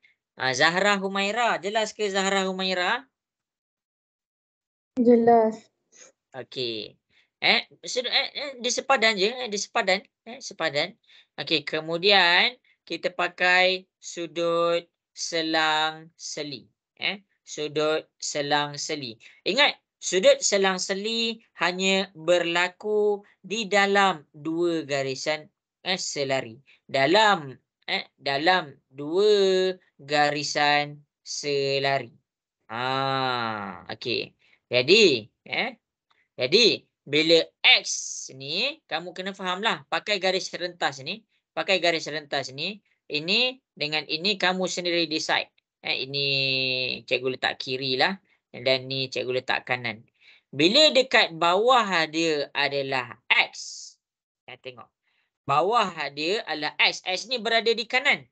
Zahra Humaira, jelas ke Zahra Humaira? Jelas. Okey. Dia sepadan je, dia sepadan, sepadan. Okey, kemudian kita pakai sudut selang-seli. Sudut selang-seli. Ingat, sudut selang-seli hanya berlaku di dalam dua garisan selari. Dalam dua garisan selari. Okey. Jadi bila X ni kamu kena fahamlah, pakai garis rentas ni, ini dengan ini kamu sendiri decide. Ini cikgu letak kiri lah dan ni cikgu letak kanan. Bila dekat bawah dia adalah X. Tengok. Bawah dia adalah X. X ni berada di kanan.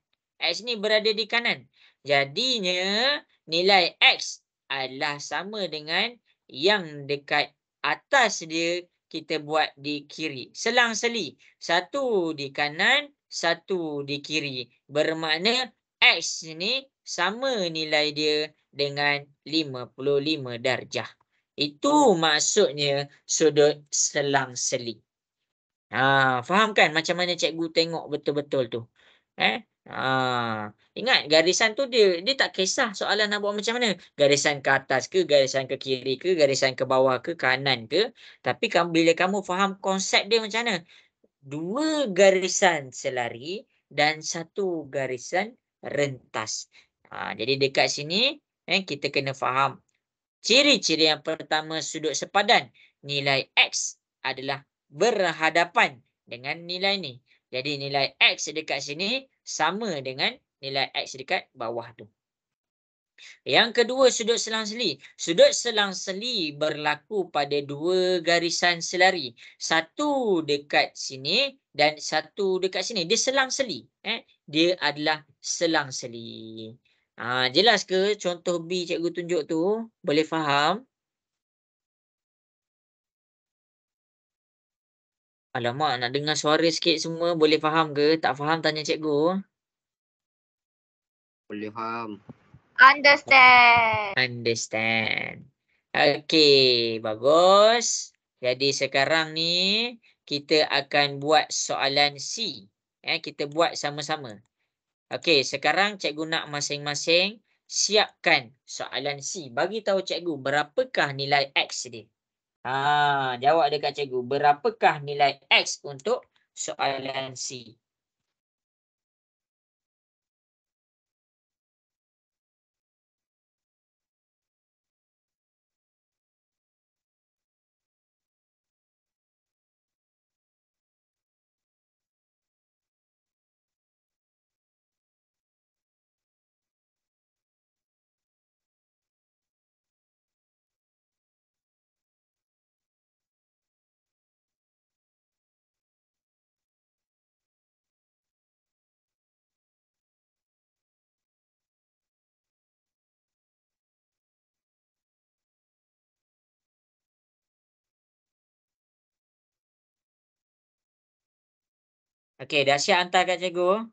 Jadinya nilai X adalah sama dengan yang dekat atas dia kita buat di kiri. Selang-seli. Satu di kanan, satu di kiri. Bermakna X ni sama nilai dia dengan 55 darjah. Itu maksudnya sudut selang-seli. Faham kan macam mana cikgu tengok betul-betul tu? Ingat garisan tu dia tak kisah soalan nak buat macam mana. Garisan ke atas ke, garisan ke kiri ke, garisan ke bawah ke, kanan ke. Tapi bila kamu faham konsep dia macam mana? Dua garisan selari dan satu garisan rentas. Jadi dekat sini kita kena faham ciri-ciri yang pertama sudut sepadan. Nilai X adalah berhadapan dengan nilai ni. Jadi nilai X dekat sini sama dengan nilai X dekat bawah tu. Yang kedua sudut selang-seli. Sudut selang-seli berlaku pada dua garisan selari. Satu dekat sini dan satu dekat sini. Dia selang-seli. Dia adalah selang-seli. Jelas ke contoh B cikgu tunjuk tu? Boleh faham? Alamak, nak dengar suara sikit semua. Boleh faham ke? Tak faham tanya cikgu. Boleh faham. Understand. Okey, bagus. Jadi sekarang ni kita akan buat soalan C. Kita buat sama-sama. Okey, sekarang cikgu nak masing-masing siapkan soalan C. Bagi tahu cikgu berapakah nilai X dia. Jawab dekat cikgu. Berapakah nilai X untuk soalan C? Okey, dah siap hantar kat cikgu?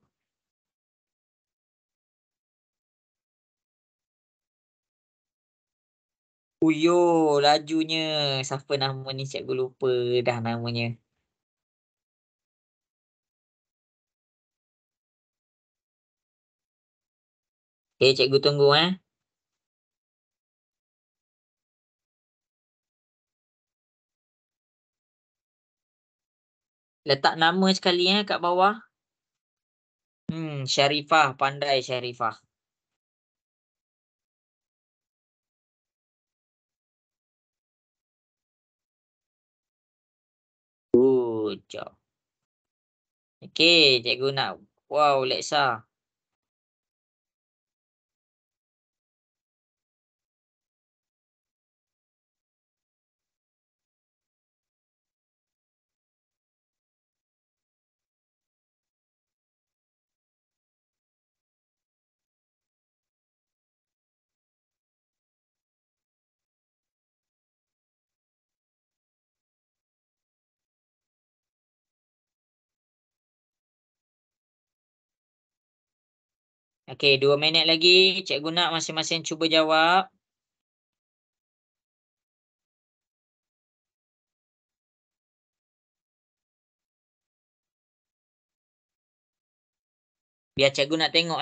Uyo, lajunya. Siapa nama ni? Cikgu lupa dah namanya. Okey, cikgu tunggu Letak nama sekali kat bawah. Syarifah, pandai Syarifah. Good job. Okey, cikgu nak. Wow, Lexa. Okey, 2 minit lagi. Cikgu nak masing-masing cuba jawab. Biar cikgu nak tengok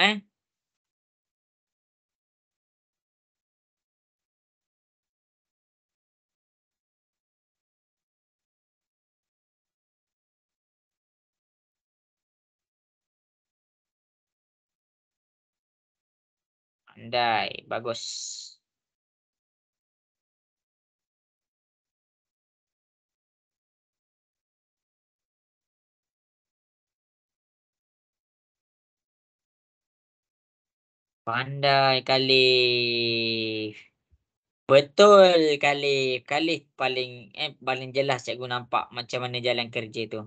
Pandai, bagus. Pandai Khalif. Betul Khalif. Khalif paling jelas cikgu nampak macam mana jalan kerja tu.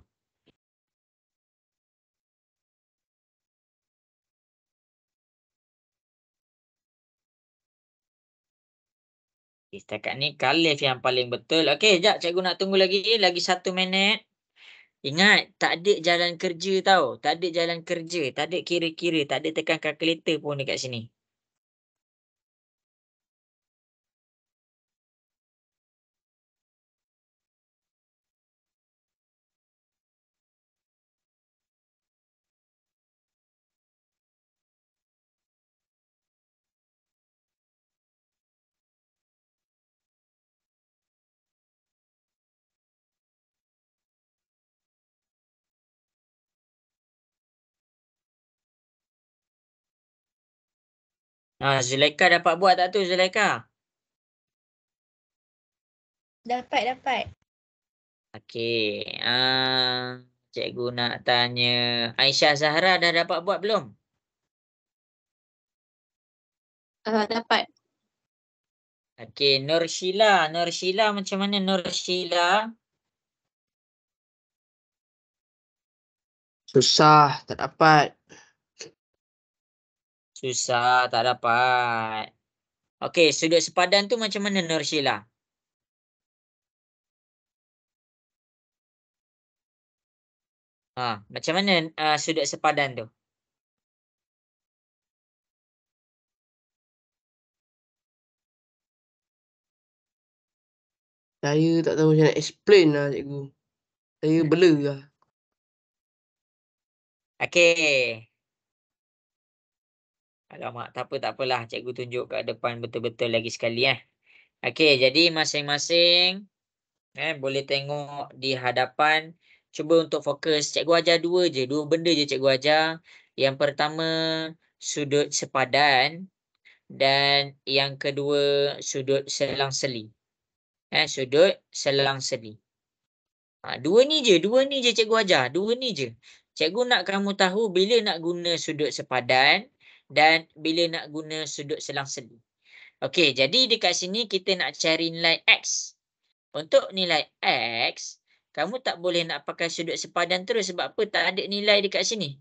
Setakat ni Khalif yang paling betul. Okey, jap cikgu nak tunggu lagi. Lagi 1 minit. Ingat, tak ada jalan kerja tau. Tak ada jalan kerja. Tak ada kira-kira. Tak ada tekan kalkulator pun dekat sini. Zulaika dapat buat tak tu Zulaika? Dapat. Okey. Cikgu nak tanya. Aisyah Zahra dah dapat buat belum? Dapat. Okey. Nur Sheila macam mana Nur Sheila? Susah, tak dapat. Susah, tak dapat. Okey, sudut sepadan tu macam mana Nur Sheila? Macam mana sudut sepadan tu? Saya tak tahu macam nak explain lah cikgu. Saya blur lah. Okey. Alamak, tak apalah. Cikgu tunjuk kat depan betul-betul lagi sekali Okey, jadi masing-masing boleh tengok di hadapan. Cuba untuk fokus. Cikgu ajar dua benda je cikgu ajar. Yang pertama, sudut sepadan. Dan yang kedua, sudut selang-seli. Sudut selang-seli. Dua ni je cikgu ajar. Dua ni je. Cikgu nak kamu tahu bila nak guna sudut sepadan dan bila nak guna sudut selang-seli. Okey, jadi dekat sini kita nak cari nilai X. Untuk nilai X, kamu tak boleh nak pakai sudut sepadan terus sebab apa? Tak ada nilai dekat sini.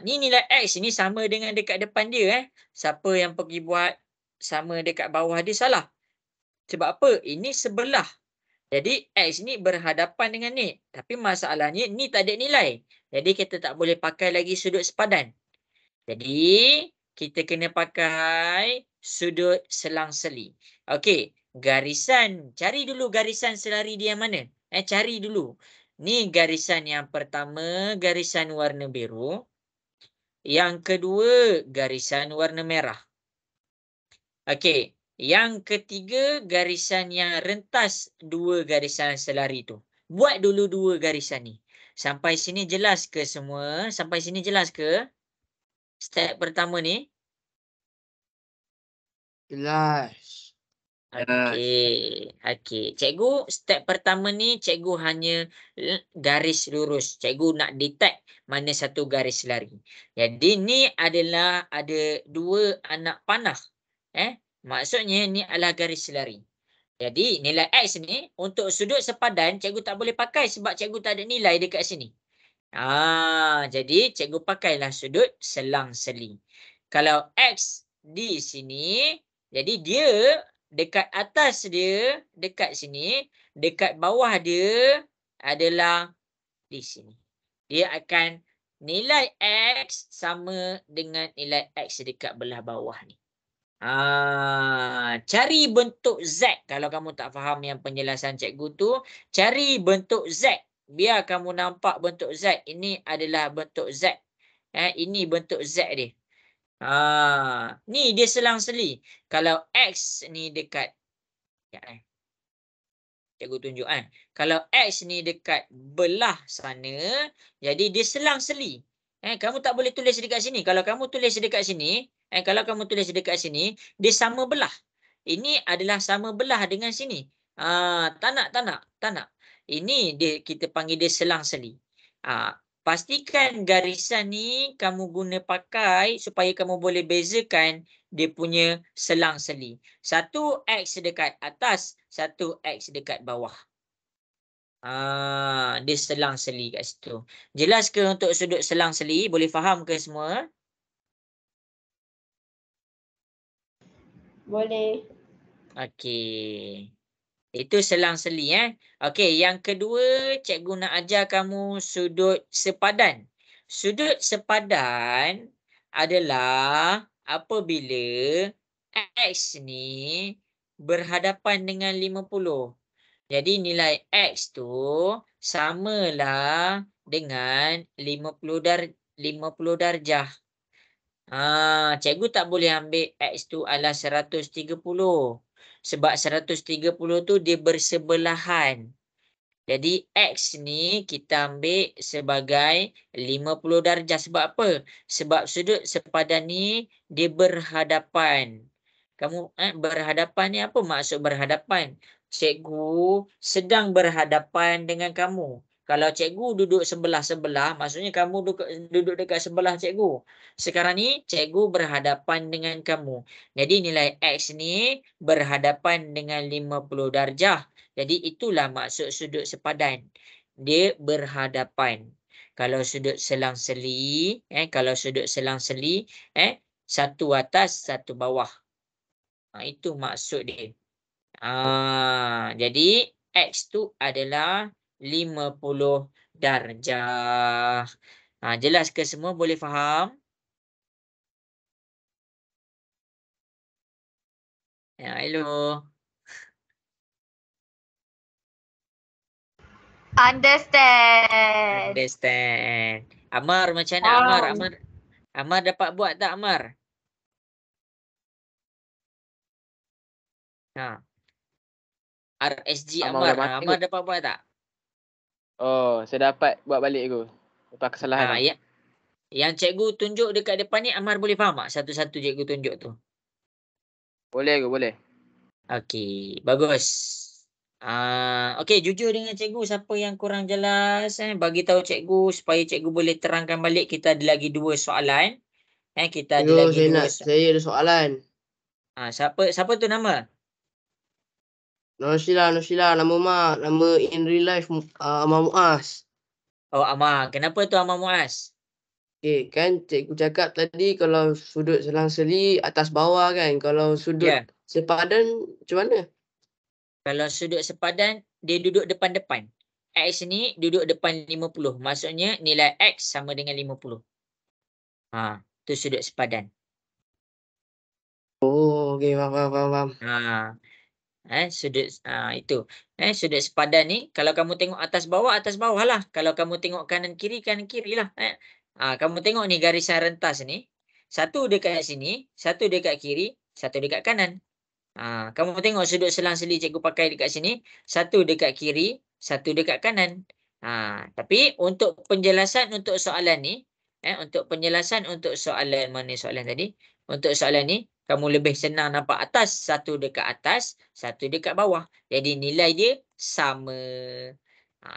Ni nilai X ni sama dengan dekat depan dia Siapa yang pergi buat sama dekat bawah dia salah. Sebab apa? Ini sebelah. Jadi X ni berhadapan dengan ni. Tapi masalahnya ni tak ada nilai. Jadi kita tak boleh pakai lagi sudut sepadan. Jadi kita kena pakai sudut selang-seli. Okey, garisan. Cari dulu garisan selari dia mana. Cari dulu. Ni garisan yang pertama, garisan warna biru. Yang kedua, garisan warna merah. Okey, yang ketiga, garisan yang rentas dua garisan selari tu. Buat dulu dua garisan ni. Sampai sini jelas ke semua? Sampai sini jelas ke? Step pertama ni? Jelas. Okey. Okey. Cikgu, step pertama ni cikgu hanya garis lurus. Cikgu nak detect mana satu garis lari. Jadi ni adalah ada 2 anak panah. Maksudnya ni adalah garis lari. Jadi nilai X ni untuk sudut sepadan cikgu tak boleh pakai sebab cikgu tak ada nilai dekat sini. Jadi cikgu pakailah sudut selang-seli. Kalau X di sini, jadi dia dekat atas dia, dekat sini, dekat bawah dia adalah di sini. Dia akan nilai X sama dengan nilai X dekat belah bawah ni. Cari bentuk Z. Kalau kamu tak faham yang penjelasan cikgu tu, cari bentuk Z. Biar kamu nampak bentuk Z. Ini adalah bentuk Z. Ini bentuk Z dia. Ni dia selang-seli. Kalau X ni dekat, cikgu tunjuk kalau X ni dekat belah sana, jadi dia selang-seli. Kamu tak boleh tulis dekat sini. Kalau kamu tulis dekat sini, dia sama belah. Ini adalah sama belah dengan sini. Tak nak. Ini kita panggil dia selang-seli. Pastikan garisan ni kamu guna pakai supaya kamu boleh bezakan dia punya selang-seli. Satu X dekat atas, satu X dekat bawah. Dia selang-seli kat situ. Jelas ke untuk sudut selang-seli? Boleh faham ke semua? Boleh. Okey. Itu selang-seli Okey, yang kedua cikgu nak ajar kamu sudut sepadan. Sudut sepadan adalah apabila X ni berhadapan dengan 50. Jadi nilai X tu samalah dengan 50 darjah. Cikgu tak boleh ambil X tu adalah 130. Sebab 130 tu dia bersebelahan. Jadi X ni kita ambil sebagai 50 darjah. Sebab apa? Sebab sudut sepadan ni dia berhadapan. Kamu berhadapan ni apa maksud berhadapan? Cikgu sedang berhadapan dengan kamu. Kalau cikgu duduk sebelah-sebelah, maksudnya kamu duduk dekat sebelah cikgu. Sekarang ni cikgu berhadapan dengan kamu. Jadi nilai X ni berhadapan dengan 50 darjah. Jadi itulah maksud sudut sepadan. Dia berhadapan. Kalau sudut selang-seli, satu atas, satu bawah. Itu maksud dia. Jadi X tu adalah 50 darjah. Jelas ke semua? Boleh faham? Hello. Understand. Amar macam mana Amar dapat buat tak Amar? RSG Amar. Amar dapat buat tak? Oh, saya dapat buat balik tu. Lepas kesalahan. Yang cikgu tunjuk dekat depan ni Amar boleh faham tak? Satu-satu cikgu tunjuk tu. Boleh. Okey, bagus. Okey, jujur dengan cikgu siapa yang kurang jelas bagi tahu cikgu supaya cikgu boleh terangkan balik. Kita ada lagi 2 soalan. Kita ada lagi 2 soalan. Saya ada soalan. Siapa tu nama? Nurshila, nama mak, nama in real life Amar Muaz. Oh, Amar. Kenapa tu Amar Muaz? Okey, kan cikgu cakap tadi kalau sudut selang-seli atas bawah kan. Kalau sudut sepadan macam mana? Kalau sudut sepadan, dia duduk depan-depan. X ni duduk depan 50. Maksudnya nilai X sama dengan 50. Tu sudut sepadan. Oh, okey, faham. Sudut itu. Sudut sepadan ni kalau kamu tengok atas bawah lah. Kalau kamu tengok kanan kiri lah. Kamu tengok ni garisan rentas ni. Satu dekat sini, satu dekat kiri, satu dekat kanan. Kamu tengok sudut selang-seli cikgu pakai dekat sini, satu dekat kiri, satu dekat kanan. Tapi untuk penjelasan untuk soalan ni, untuk penjelasan untuk soalan mana soalan tadi? Untuk soalan ni, kamu lebih senang nampak atas, satu dekat atas, satu dekat bawah. Jadi nilai dia sama.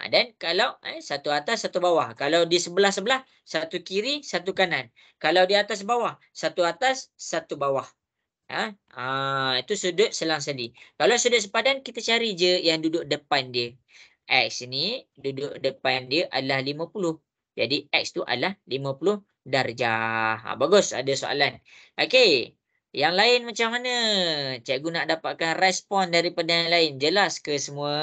Dan kalau satu atas, satu bawah. Kalau di sebelah-sebelah, satu kiri, satu kanan. Kalau di atas bawah, satu atas, satu bawah. Itu sudut selang sendi. Kalau sudut sepadan, kita cari je yang duduk depan dia. X ni duduk depan dia adalah 50. Jadi X tu adalah 50 darjah. Bagus, ada soalan. Okey. Yang lain macam mana? Cikgu nak dapatkan respon daripada yang lain. Jelas ke semua?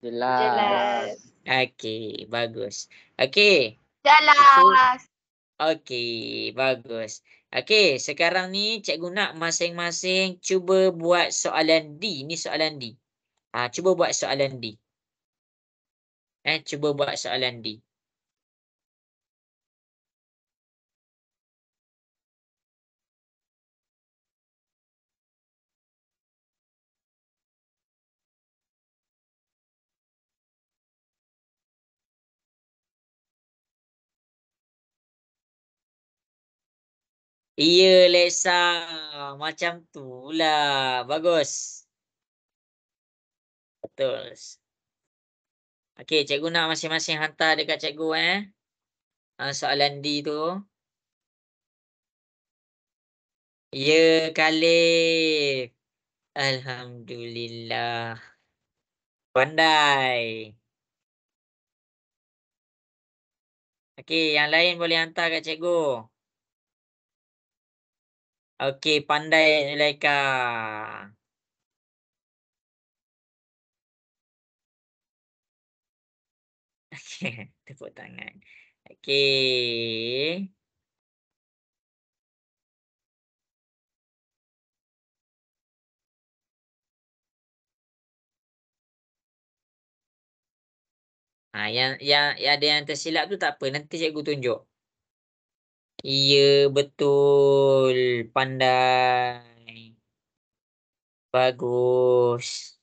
Jelas. Okey, bagus. Okey. Jelas. Okey, bagus. Okey, sekarang ni cikgu nak masing-masing cuba buat soalan D. Ni soalan D. Cuba buat soalan D. Cuba buat soalan D. Iya, Lesa. Macam tu lah. Bagus. Betul. Okey, cikgu nak masing-masing hantar dekat cikgu soalan D tu. Ya, Khalif. Alhamdulillah. Pandai. Okey, yang lain boleh hantar kat cikgu. Okey, pandai Zulaika. Okey, tepuk tangan. Okey. Yang ada yang tersilap tu tak apa, nanti cikgu tunjuk. Iya, betul. Pandai. Bagus.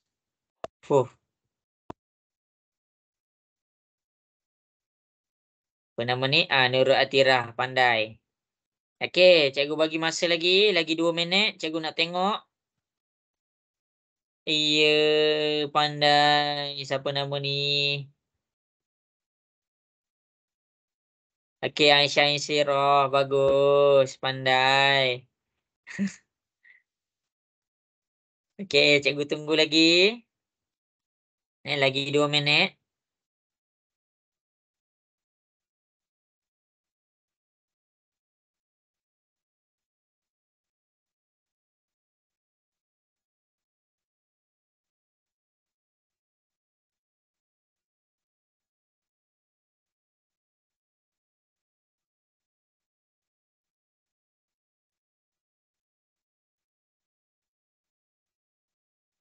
Apa nama ni? Nurul Atirah, pandai. Okey, cikgu bagi masa lagi 2 minit. Cikgu nak tengok. Iya, pandai. Siapa nama ni? Okey, Aisyah Insirah. Bagus, pandai. Okey, cikgu tunggu lagi. Lagi 2 minit.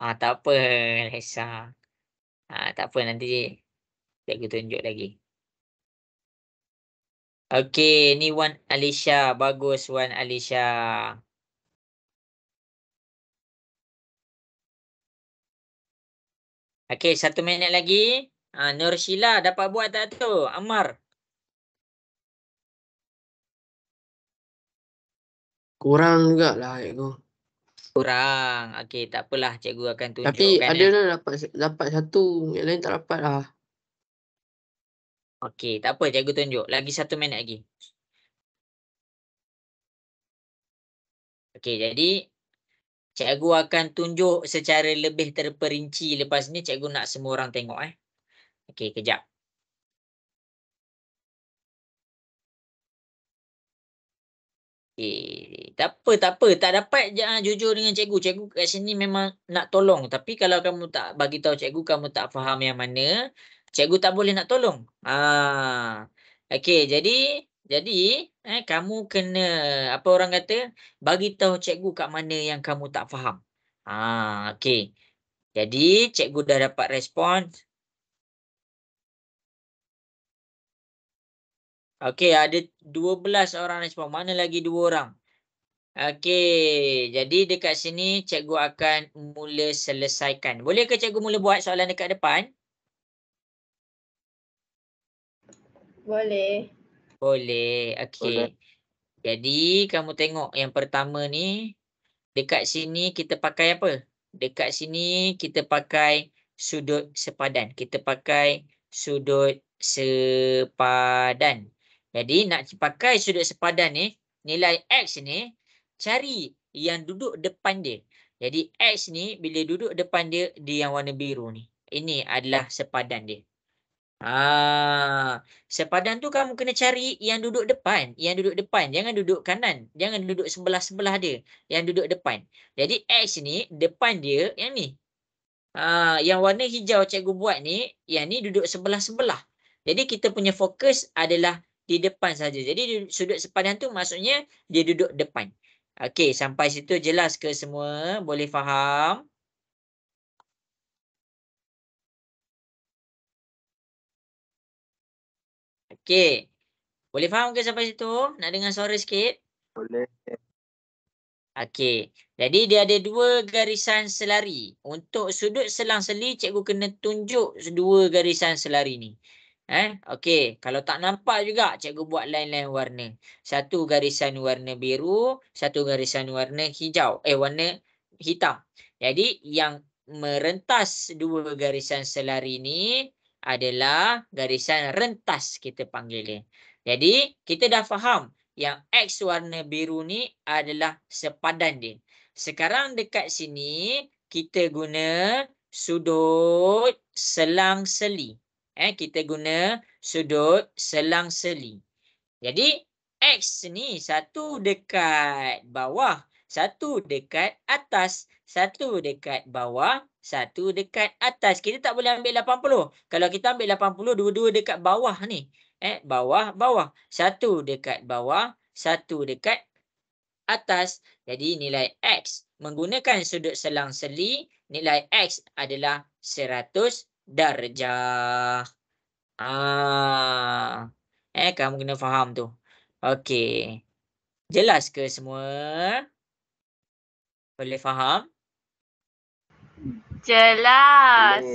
Tak apa, Lesa. Tak apa, nanti cikgu tunjuk lagi. Okey, ni Wan Alisha. Bagus, Wan Alisha. Okey, 1 minit lagi. Nur Sheila dapat buat tak tu? Ammar. Kurang jugalah cikgu. Kurang. Okey, tak apalah. Cikgu akan Tapi tunjukkan. ada dah dapat satu. Yang lain tak dapat lah. Okey, tak apa. Cikgu tunjuk. Lagi 1 minit lagi. Okey, jadi cikgu akan tunjuk secara lebih terperinci. Lepas ni cikgu nak semua orang tengok. Okey, kejap. Tak apa. Tak dapat jujur dengan cikgu. Cikgu kat sini memang nak tolong. Tapi kalau kamu tak bagi tahu cikgu, kamu tak faham yang mana, cikgu tak boleh nak tolong. Okey, jadi kamu kena, apa orang kata, bagi tahu cikgu kat mana yang kamu tak faham. Okey. Jadi cikgu dah dapat respon. Okey, ada 12 orang respon. Mana lagi 2 orang? Okey, jadi dekat sini cikgu akan mula selesaikan. Boleh ke cikgu mula buat soalan dekat depan? Boleh. Boleh. Okey. Jadi kamu tengok yang pertama ni, dekat sini kita pakai apa? Dekat sini kita pakai sudut sepadan. Kita pakai sudut sepadan. Jadi nak pakai sudut sepadan ni, nilai X ni, cari yang duduk depan dia. Jadi X ni bila duduk depan dia, dia yang warna biru ni. Ini adalah sepadan dia. Sepadan tu kamu kena cari yang duduk depan. Yang duduk depan. Jangan duduk kanan. Jangan duduk sebelah-sebelah dia. Yang duduk depan. Jadi X ni, depan dia yang ni. Yang warna hijau cikgu buat ni, yang ni duduk sebelah-sebelah. Jadi kita punya fokus adalah di depan saja. Jadi sudut sepadan tu maksudnya dia duduk depan. Okey, sampai situ jelas ke semua? Boleh faham? Okey. Boleh faham ke sampai situ? Nak dengar suara sikit? Boleh. Okey. Jadi dia ada dua garisan selari. Untuk sudut selang-seli, cikgu kena tunjuk dua garisan selari ni. Okey. Kalau tak nampak juga, cikgu buat line-line warna. Satu garisan warna biru, satu garisan warna hijau. Warna hitam. Jadi yang merentas dua garisan selari ni adalah garisan rentas kita panggil dia. Jadi kita dah faham yang X warna biru ni adalah sepadan dia. Sekarang dekat sini kita guna sudut selang-seli. Kita guna sudut selang-seli. Jadi X ni satu dekat bawah, satu dekat atas, satu dekat bawah, satu dekat atas. Kita tak boleh ambil 80. Kalau kita ambil 80, dua-dua dekat bawah ni. Bawah. Satu dekat bawah, satu dekat atas. Jadi nilai X menggunakan sudut selang-seli, nilai X adalah 100 darjah. Kamu kena faham tu. Okey. Jelas ke semua? Boleh faham? Jelas.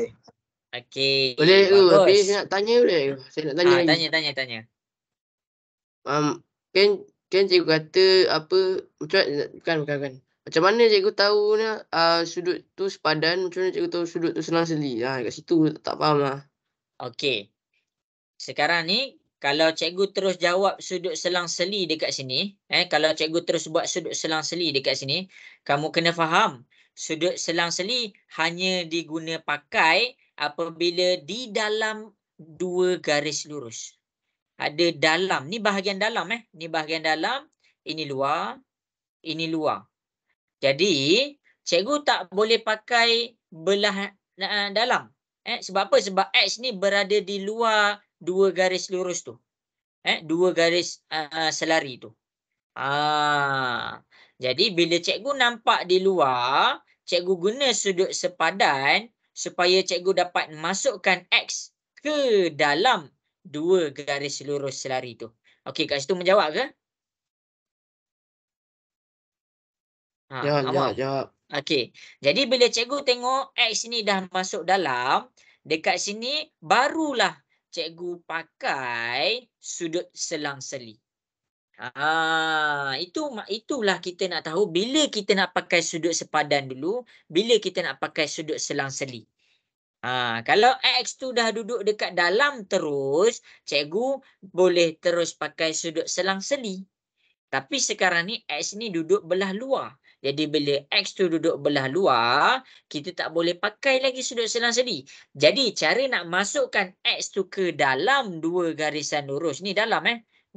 Okey. Boleh ke? Tapi Bagus. saya nak tanya boleh ke? Saya nak tanya lagi. Tanya. Kan cikgu kata apa bukan. Macam mana cikgu tahu ni sudut tu sepadan, macam mana cikgu tahu sudut tu selang-seli? Kat situ tak faham lah. Okey. Sekarang ni kalau cikgu terus jawab sudut selang-seli dekat sini, kalau cikgu terus buat sudut selang-seli dekat sini, kamu kena faham sudut selang-seli hanya diguna pakai apabila di dalam dua garis lurus. Ada dalam, ni bahagian dalam ni bahagian dalam, ini luar, ini luar. Jadi cikgu tak boleh pakai belah dalam. Sebab apa? Sebab X ni berada di luar dua garis lurus tu. Dua garis selari tu. Jadi bila cikgu nampak di luar, cikgu guna sudut sepadan supaya cikgu dapat masukkan X ke dalam dua garis lurus selari tu. Okey, kat situ menjawab ke? Jawab. Okey. Jadi bila cikgu tengok X ni dah masuk dalam, dekat sini barulah cikgu pakai sudut selang-seli. Itulah kita nak tahu bila kita nak pakai sudut sepadan dulu, bila kita nak pakai sudut selang-seli. Kalau X tu dah duduk dekat dalam terus, cikgu boleh terus pakai sudut selang-seli. Tapi sekarang ni X ni duduk belah luar. Jadi bila X tu duduk belah luar, kita tak boleh pakai lagi sudut selang-seli. Jadi cara nak masukkan X tu ke dalam dua garisan lurus. Ni dalam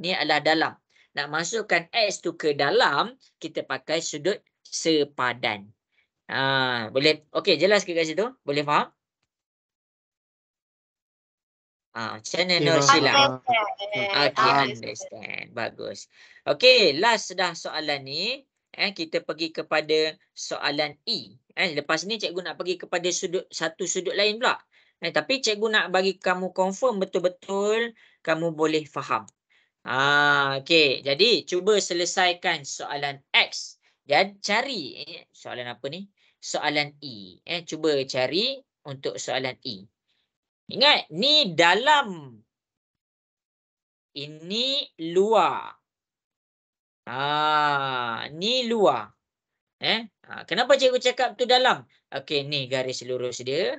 Ni adalah dalam. Nak masukkan X tu ke dalam, kita pakai sudut sepadan. Boleh? Okey, jelas ke kat situ? Boleh faham? Macam mana Nur Sheila? Okay, understand. Bagus. Okay, last dah soalan ni. Kita pergi kepada soalan E. Lepas ni cikgu nak pergi kepada satu sudut lain pula. Tapi cikgu nak bagi kamu confirm betul-betul kamu boleh faham. Okay, jadi cuba selesaikan soalan X. Dan cari soalan apa ni? Soalan E. Cuba cari untuk soalan E. Ingat, ni dalam Ini luar. Ni luar. Kenapa cikgu cakap tu dalam? Okey, ni garis lurus dia.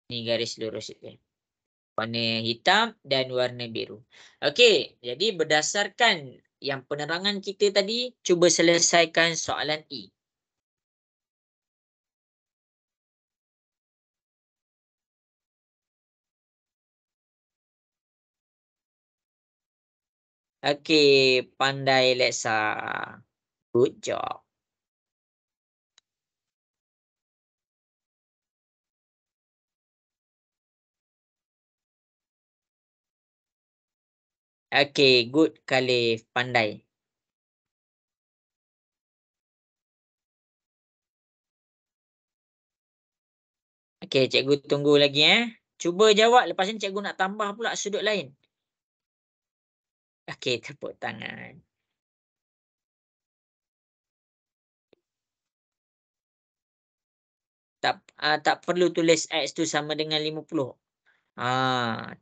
Ni garis lurus dia. Warna hitam dan warna biru. Okey, jadi berdasarkan yang penerangan kita tadi, cuba selesaikan soalan E. Okey, pandai Lexa. Good job. Okey, good Khalif. Pandai. Okey, cikgu tunggu lagi Cuba jawab, lepas ni cikgu nak tambah pula sudut lain. Okey, tepuk tangan. Tak perlu tulis X tu sama dengan 50.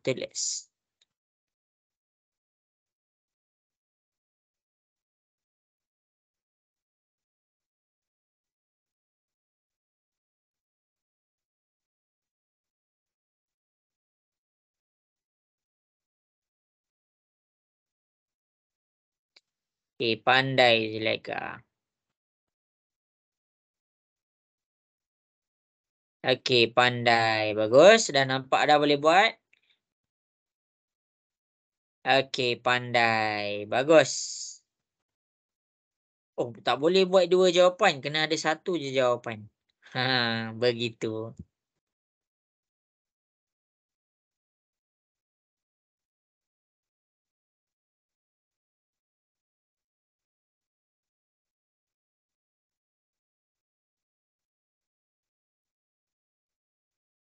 Tulis. Okey, pandai Zulaikha. Okey, pandai. Bagus. Dah nampak dah boleh buat? Okey, pandai. Bagus. Oh, tak boleh buat 2 jawapan. Kena ada 1 je jawapan. Begitu.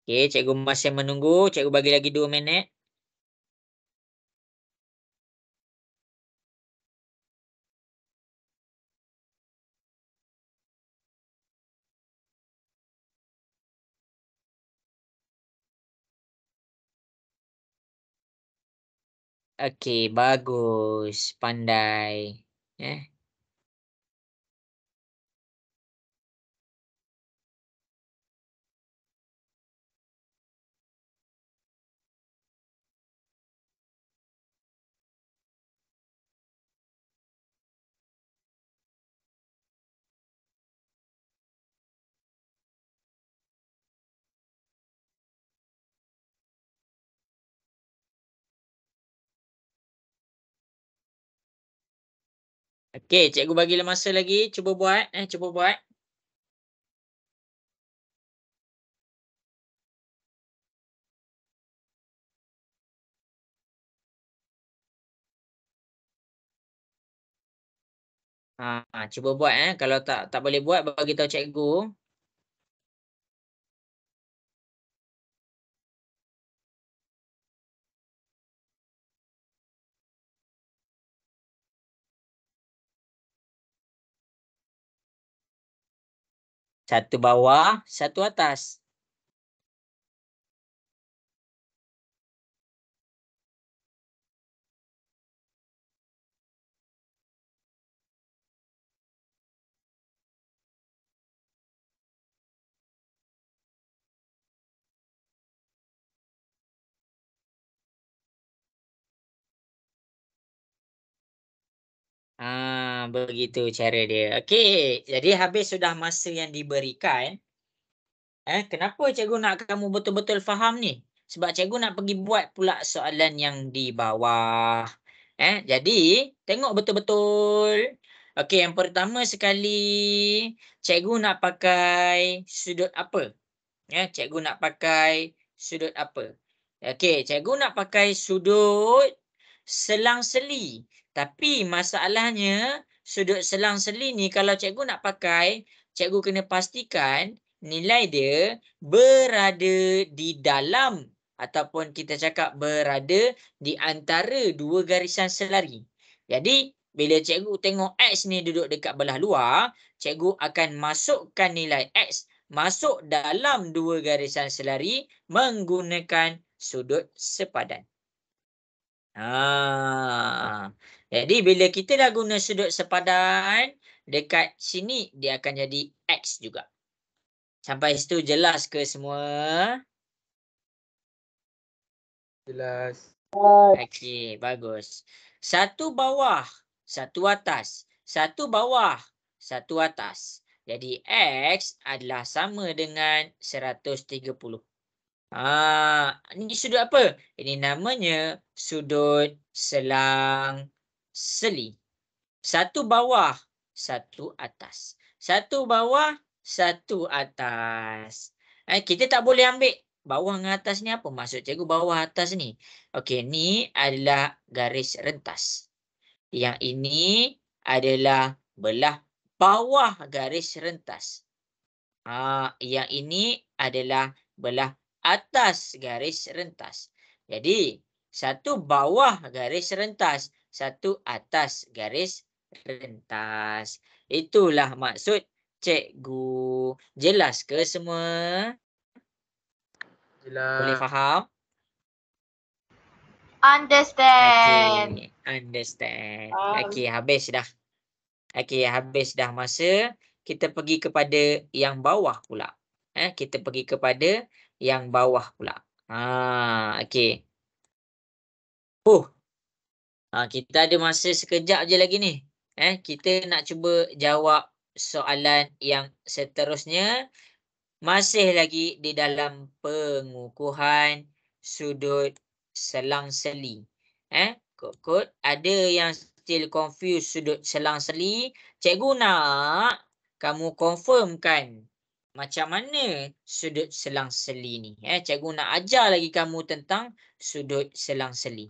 Okey, cikgu masih menunggu. Cikgu bagi lagi 2 minit. Okey, bagus. Pandai. Okey, cikgu bagi masa lagi. Cuba buat. Cuba buat. Cuba buat Kalau tak boleh buat, bagi tahu cikgu. Satu bawah, satu atas. Begitu cara dia. Okey, jadi habis sudah masa yang diberikan. Kenapa cikgu nak kamu betul-betul faham ni? Sebab cikgu nak pergi buat pula soalan yang di bawah. Jadi tengok betul-betul. Okey, yang pertama sekali, cikgu nak pakai sudut apa? Cikgu nak pakai sudut apa? Okey, cikgu nak pakai sudut selang-seli. Tapi masalahnya, sudut selang-seli ni kalau cikgu nak pakai, cikgu kena pastikan nilai dia berada di dalam ataupun kita cakap berada di antara 2 garisan selari. Jadi, bila cikgu tengok X ni duduk dekat belah luar, cikgu akan masukkan nilai X masuk dalam 2 garisan selari menggunakan sudut sepadan. Jadi bila kita dah guna sudut sepadan, dekat sini dia akan jadi X juga. Sampai situ jelas ke semua? Jelas. Okey, bagus. Satu bawah, satu atas. Satu bawah, satu atas. Jadi X adalah sama dengan 130. Ini sudut apa? Ini namanya sudut selang seli. Satu bawah, satu atas. Satu bawah, satu atas. Kita tak boleh ambil bawah dengan atas ni apa? Maksud cikgu bawah atas ni. Okey, ni adalah garis rentas. Yang ini adalah belah bawah garis rentas. Yang ini adalah belah atas garis rentas. Jadi, satu bawah garis rentas, satu atas garis rentas. Itulah maksud cikgu. Jelas ke semua? Boleh Jelas. faham? Understand. Okey, understand. Faham. Okey, habis dah. Okey, habis dah masa. Kita pergi kepada yang bawah pula. Kita pergi kepada yang bawah pula. Okey. Kita ada masa sekejap je lagi ni. Kita nak cuba jawab soalan yang seterusnya. Masih lagi di dalam pengukuhan sudut selang seli. Kod-kod ada yang still confused sudut selang seli. Cikgu nak kamu confirmkan macam mana sudut selang seli ni. Cikgu nak ajar lagi kamu tentang sudut selang seli.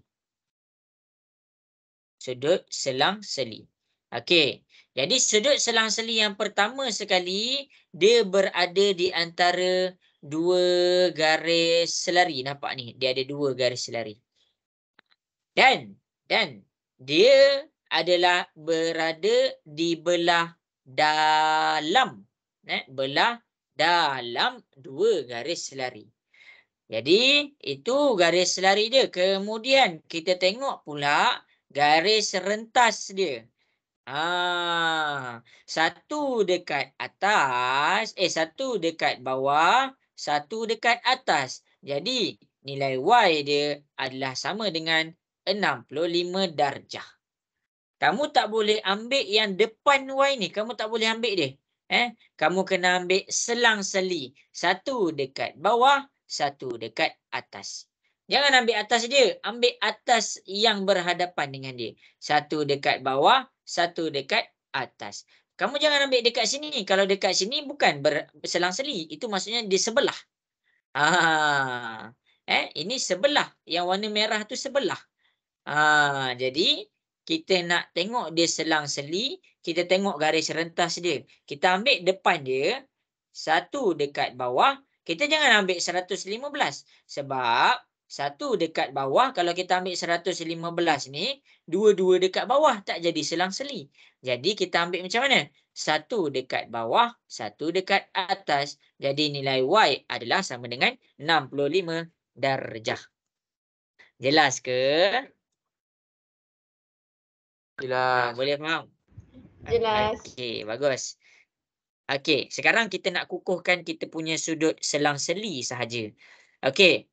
Sudut selang seli. Okey. Jadi sudut selang seli yang pertama sekali, dia berada di antara dua garis selari. Nampak ni, dia ada dua garis selari. Dan dia adalah berada di belah dalam. Belah dalam dua garis selari. Jadi, itu garis selari dia. Kemudian, kita tengok pula garis rentas dia. Satu dekat atas, satu dekat bawah, satu dekat atas. Jadi, nilai Y dia adalah sama dengan 65 darjah. Kamu tak boleh ambil yang depan Y ni. Kamu tak boleh ambil dia. Kamu kena ambil selang seli. Satu dekat bawah, satu dekat atas. Jangan ambil atas dia. Ambil atas yang berhadapan dengan dia. Satu dekat bawah, satu dekat atas. Kamu jangan ambil dekat sini. Kalau dekat sini bukan berselang seli. Itu maksudnya di sebelah. Ini sebelah. Yang warna merah tu sebelah. Jadi kita nak tengok dia selang seli. Kita tengok garis rentas dia. Kita ambil depan dia. Satu dekat bawah. Kita jangan ambil 115. Sebab satu dekat bawah, kalau kita ambil 115 ni, dua-dua dekat bawah tak jadi selang seli. Jadi kita ambil macam mana? Satu dekat bawah, satu dekat atas. Jadi nilai Y adalah sama dengan 65 darjah. Jelas ke? Jelas. Boleh faham? Jelas. Okey, bagus. Okey, sekarang kita nak kukuhkan kita punya sudut selang seli sahaja. Okey.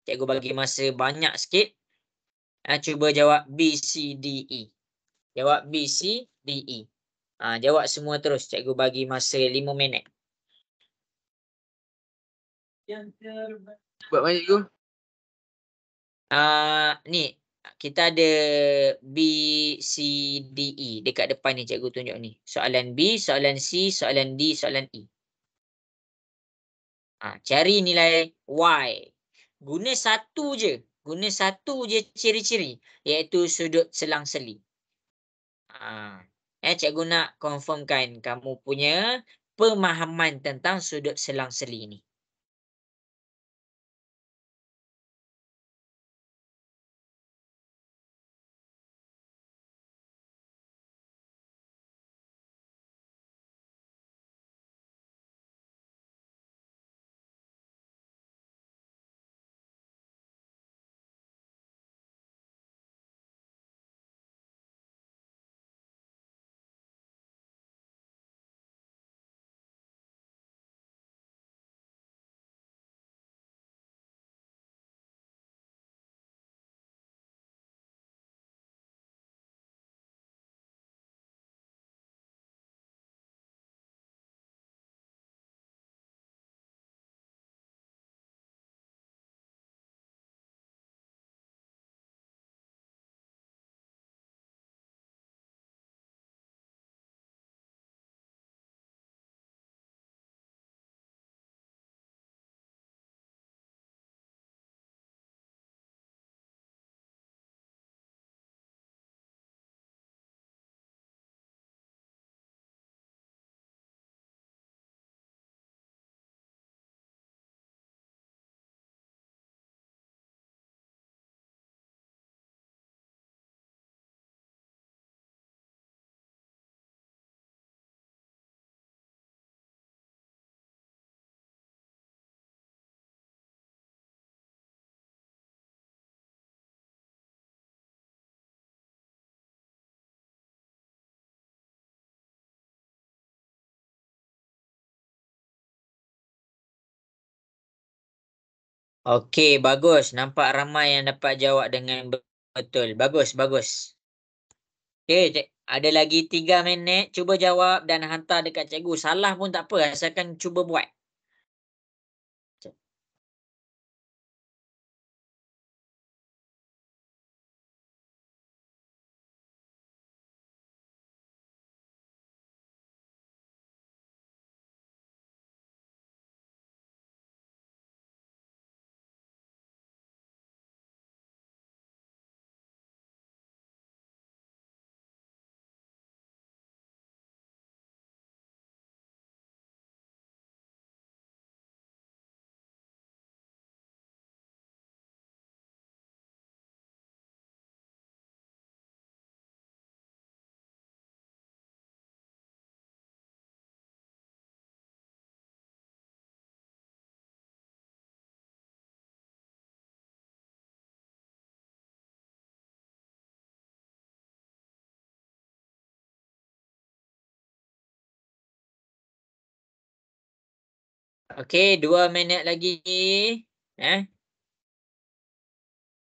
Cikgu bagi masa banyak sikit. Cuba jawab B, C, D, E. Jawab B, C, D, E. Jawab semua terus. Cikgu bagi masa 5 minit. Buat mana cikgu? Ni. Kita ada B, C, D, E. Dekat depan ni cikgu tunjuk ni. Soalan B, soalan C, soalan D, soalan E. Cari nilai Y. Guna satu je. Guna satu je ciri-ciri. Iaitu sudut selang seli. Cikgu nak confirmkan kamu punya pemahaman tentang sudut selang seli ni. Okey, bagus. Nampak ramai yang dapat jawab dengan betul. Bagus, bagus. Okey, ada lagi 3 minit. Cuba jawab dan hantar dekat cikgu. Salah pun tak apa, asalkan cuba buat. Okey, 2 minit lagi. Eh?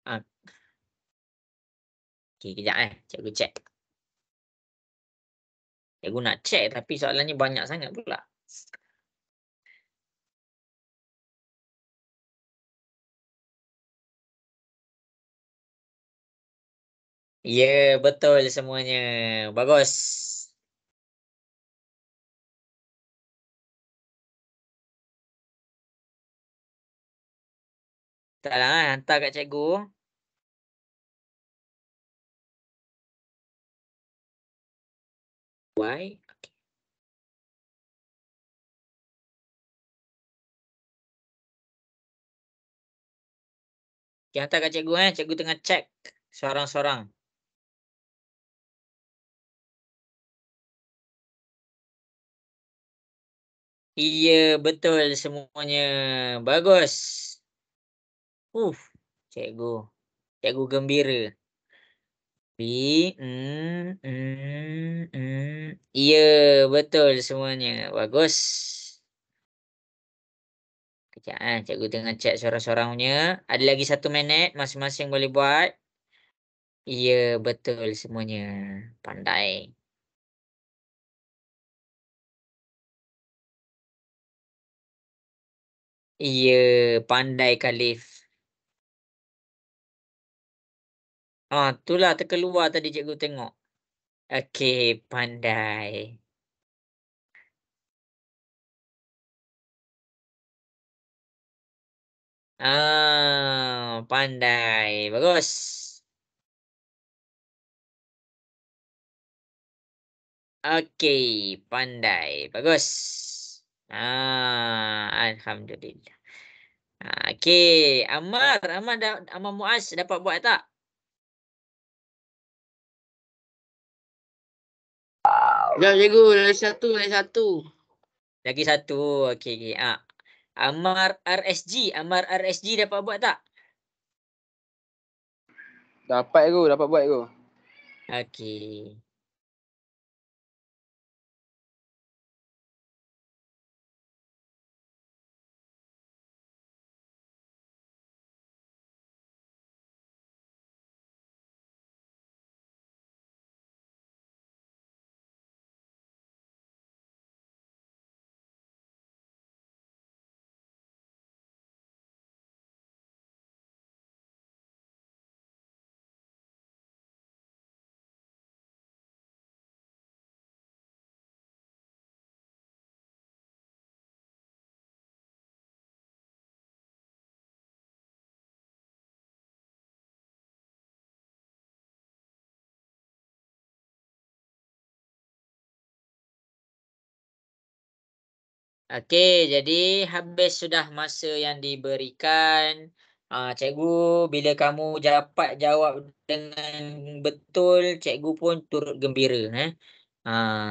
Ah. Okey, kejap cikgu check. Cikgu nak check tapi soalannya banyak sangat pula. Ya, betul semuanya. Bagus. Taklah, hantar kat cikgu. Why? Okay. Okay, hantar kat cikgu Cikgu tengah check sorang-sorang. Iya, betul semuanya. Bagus. Cikgu. Cikgu gembira. Iya, betul semuanya. Bagus. Kejap cikgu tengah check sorang-sorang punya. Ada lagi 1 minit, masing-masing boleh buat. Iya, betul semuanya. Pandai. Iya, pandai Khalif. Itulah terkeluar tadi cikgu tengok. Okey, pandai. Pandai. Bagus. Okey, pandai. Bagus. Alhamdulillah. Okey, Ammar Muaz dapat buat tak? Sekejap cikgu, lagi satu. Lagi 1. Okey. Ammar RSG dapat buat tak? Dapat buat aku. Okey. Okey, jadi habis sudah masa yang diberikan. Cikgu, bila kamu dapat jawab dengan betul, cikgu pun turut gembira.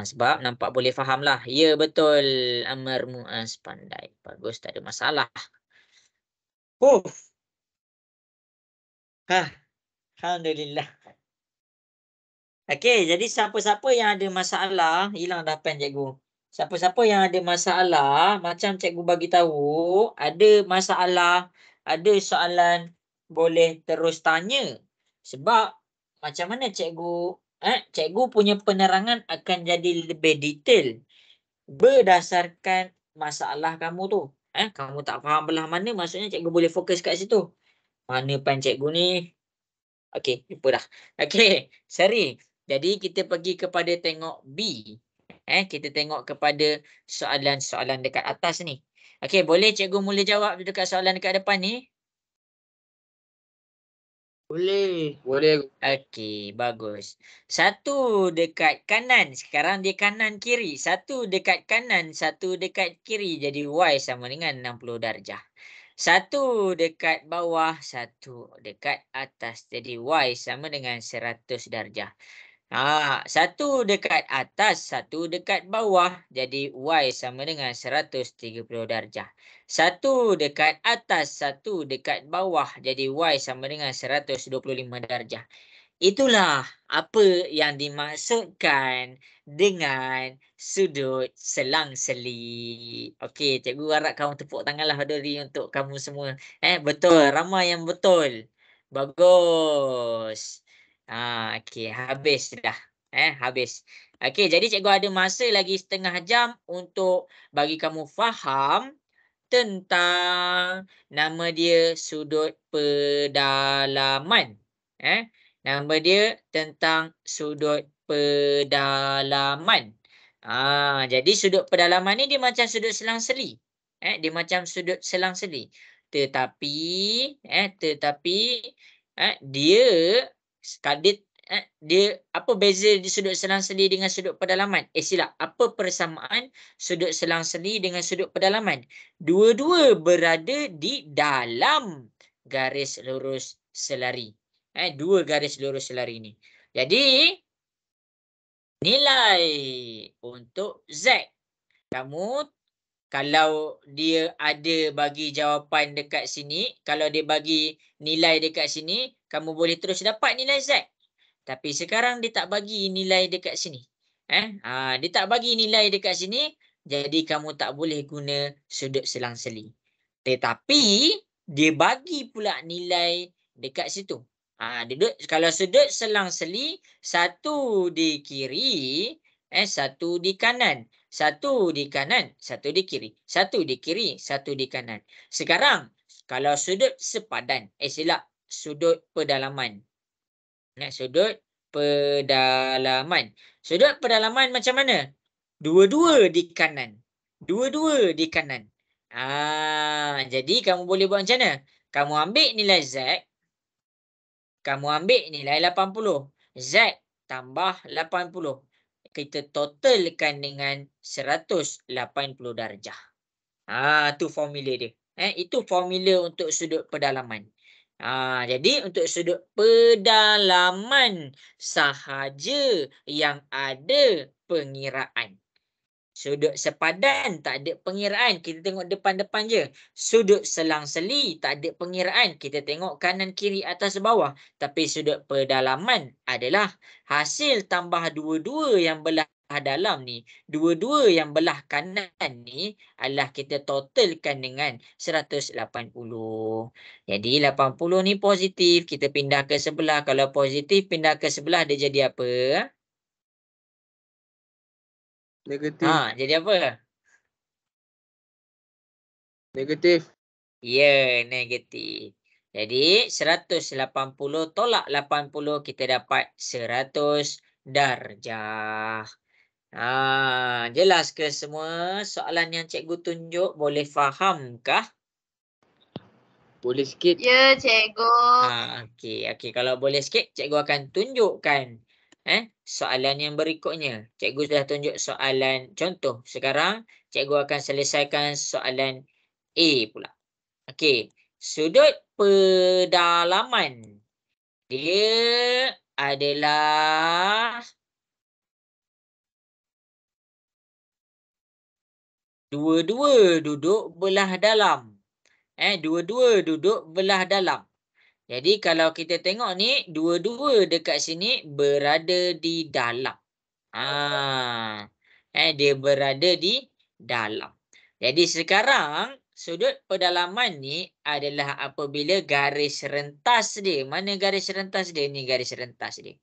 Sebab nampak boleh faham lah. Ya, betul. Ammar Muaz pandai. Bagus, tak ada masalah. Alhamdulillah. Okey, jadi siapa-siapa yang ada masalah, hilang dah pen cikgu. Siapa-siapa yang ada masalah, macam cikgu bagi tahu, ada masalah ada soalan boleh terus tanya. Sebab macam mana cikgu punya penerangan akan jadi lebih detail berdasarkan masalah kamu tu. Kamu tak faham belah mana, maksudnya cikgu boleh fokus kat situ. Mana pan cikgu ni? Okey, lupa dah. Okey, sorry. Jadi kita pergi kepada tengok B. Kita tengok kepada soalan-soalan dekat atas ni. Okey, boleh cikgu mula jawab dekat soalan dekat depan ni? Boleh. Boleh. Okey, bagus. Satu dekat kanan. Sekarang dia kanan kiri. Satu dekat kanan, satu dekat kiri. Jadi Y sama dengan 60 darjah. Satu dekat bawah, satu dekat atas. Jadi Y sama dengan 100 darjah. Satu dekat atas, satu dekat bawah. Jadi Y sama dengan 130 darjah. Satu dekat atas, satu dekat bawah. Jadi Y sama dengan 125 darjah. Itulah apa yang dimaksudkan dengan sudut selang-seli. Okey, cikgu harap kamu tepuk tanganlah Dori untuk kamu semua. Betul, ramai yang betul. Bagus. Okey, habis dah. Habis. Okey, jadi cikgu ada masa lagi setengah jam untuk bagi kamu faham tentang nama dia sudut pedalaman. Nama dia tentang sudut pedalaman. Jadi sudut pedalaman ni dia macam sudut selang-seli. Dia macam sudut selang-seli. Tetapi dia apa beza di sudut selang-seli dengan sudut pedalaman? Silap. Apa persamaan sudut selang-seli dengan sudut pedalaman? Dua-dua berada di dalam garis lurus selari. Dua garis lurus selari ni. Jadi nilai untuk Z. Kamu kalau dia ada bagi jawapan dekat sini, kalau dia bagi nilai dekat sini, kamu boleh terus dapat nilai Z. Tapi sekarang dia tak bagi nilai dekat sini. Dia tak bagi nilai dekat sini, jadi kamu tak boleh guna sudut selang-seli. Tetapi dia bagi pula nilai dekat situ. Kalau sudut selang-seli, satu di kiri, satu di kanan. Satu di kanan, satu di kiri. Satu di kiri, satu di kanan. Sekarang, kalau sudut sepadan, silap, sudut pedalaman. Sudut pedalaman. Sudut pedalaman macam mana? Dua-dua di kanan. Dua-dua di kanan. Jadi kamu boleh buat macam mana? Kamu ambil nilai Z. Kamu ambil nilai 80. Z tambah 80. Kita totalkan dengan 180 darjah. Itu formula dia. Itu formula untuk sudut pedalaman. Jadi untuk sudut pedalaman sahaja yang ada pengiraan. Sudut sepadan tak ada pengiraan. Kita tengok depan-depan je. Sudut selang-seli tak ada pengiraan. Kita tengok kanan, kiri, atas, bawah. Tapi sudut pedalaman adalah hasil tambah dua-dua yang belah dalam ni. Dua-dua yang belah kanan ni adalah kita totalkan dengan 180. Jadi 80 ni positif. Kita pindah ke sebelah. Kalau positif pindah ke sebelah dia jadi apa? Negatif. Jadi apa? Negatif. Ya, negatif. Jadi 180 tolak 80 kita dapat 100 darjah. Jelas ke semua soalan yang cikgu tunjuk? Boleh fahamkah? Boleh sikit. Ya, cikgu. Okey. Kalau boleh sikit, cikgu akan tunjukkan soalan yang berikutnya. Cikgu sudah tunjuk soalan contoh. Sekarang cikgu akan selesaikan soalan A pula. Okey, sudut pedalaman dia adalah dua-dua duduk belah dalam. Dua-dua duduk belah dalam. Jadi kalau kita tengok ni, dua-dua dekat sini berada di dalam. Dia berada di dalam. Jadi sekarang sudut pedalaman ni adalah apabila garis rentas dia. Mana garis rentas dia? Ni garis rentas dia.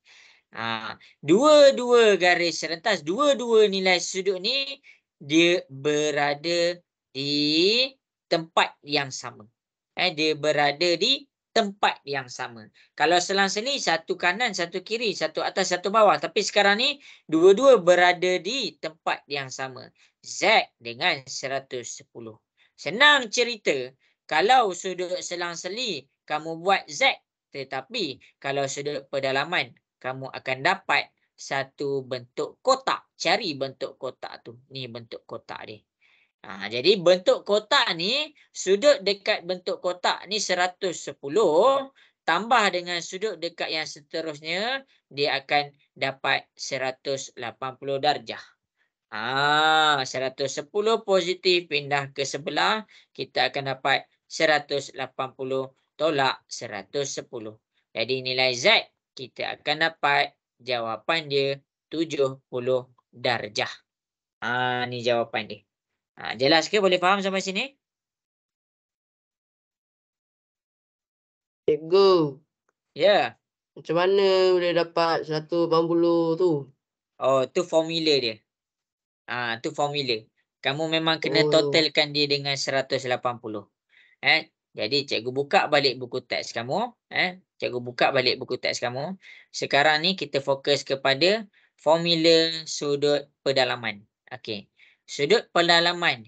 Dua-dua garis rentas, dua-dua nilai sudut ni dia berada di tempat yang sama. Dia berada di tempat yang sama. Kalau selang-seli satu kanan, satu kiri, satu atas, satu bawah. Tapi sekarang ni dua-dua berada di tempat yang sama. Z dengan 110. Senang cerita. Kalau sudut selang-seli kamu buat Z. Tetapi kalau sudut pedalaman kamu akan dapat satu bentuk kotak. Cari bentuk kotak tu. Ni bentuk kotak dia. Jadi bentuk kotak ni, sudut dekat bentuk kotak ni 110 tambah dengan sudut dekat yang seterusnya, dia akan dapat 180 darjah. 110 positif pindah ke sebelah, kita akan dapat 180 tolak 110. Jadi nilai Z kita akan dapat jawapan dia 70 darjah. Ni jawapan dia. Jelas ke? Boleh faham sampai sini? Cikgu, Ya. macam mana boleh dapat 180 tu? Oh, tu formula dia. Tu formula. Kamu memang kena Oh. totalkan dia dengan 180. Jadi cikgu buka balik buku teks kamu. Cikgu buka balik buku teks kamu. Sekarang ni kita fokus kepada formula sudut pedalaman. Okey. Sudut pedalaman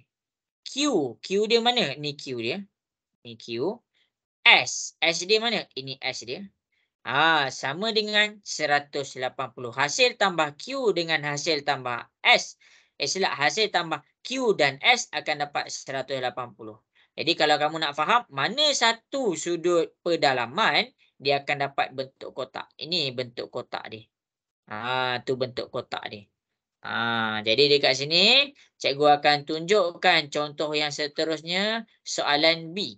Q. Q dia mana? Ni Q dia. Ni Q. S. S dia mana? Ini S dia. Sama dengan 180. Hasil tambah Q dengan hasil tambah S. Hasil tambah Q dan S akan dapat 180. Jadi kalau kamu nak faham mana satu sudut pedalaman, dia akan dapat bentuk kotak. Ini bentuk kotak dia. Tu bentuk kotak dia. Jadi dekat sini cikgu akan tunjukkan contoh yang seterusnya, soalan B.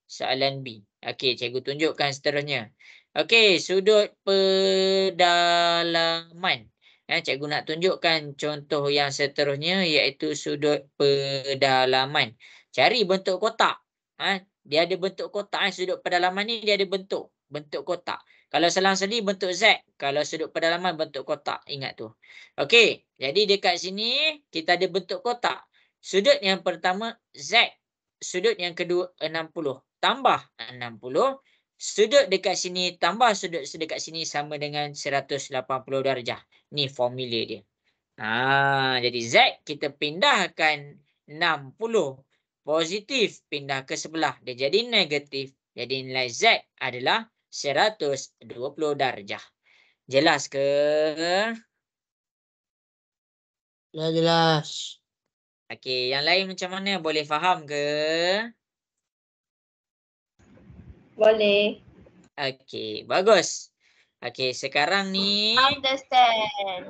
Soalan B. Okey, cikgu tunjukkan seterusnya. Okey, sudut pedalaman. Cikgu nak tunjukkan contoh yang seterusnya iaitu sudut pedalaman. Cari bentuk kotak. Dia ada bentuk kotak. Sudut pedalaman ni dia ada bentuk kotak. Kalau selang-seli bentuk Z. Kalau sudut pedalaman bentuk kotak. Ingat tu. Okey, jadi dekat sini kita ada bentuk kotak. Sudut yang pertama Z. Sudut yang kedua 60. Tambah 60. Sudut dekat sini tambah sudut dekat sini sama dengan 180 darjah. Ni formula dia. Jadi Z kita pindahkan 60. Positif pindah ke sebelah. Dia jadi negatif. Jadi nilai Z adalah 120 darjah. Jelas ke? Jelas. Okey, yang lain macam mana? Boleh faham ke? Boleh. Okey, bagus. Okey, sekarang ni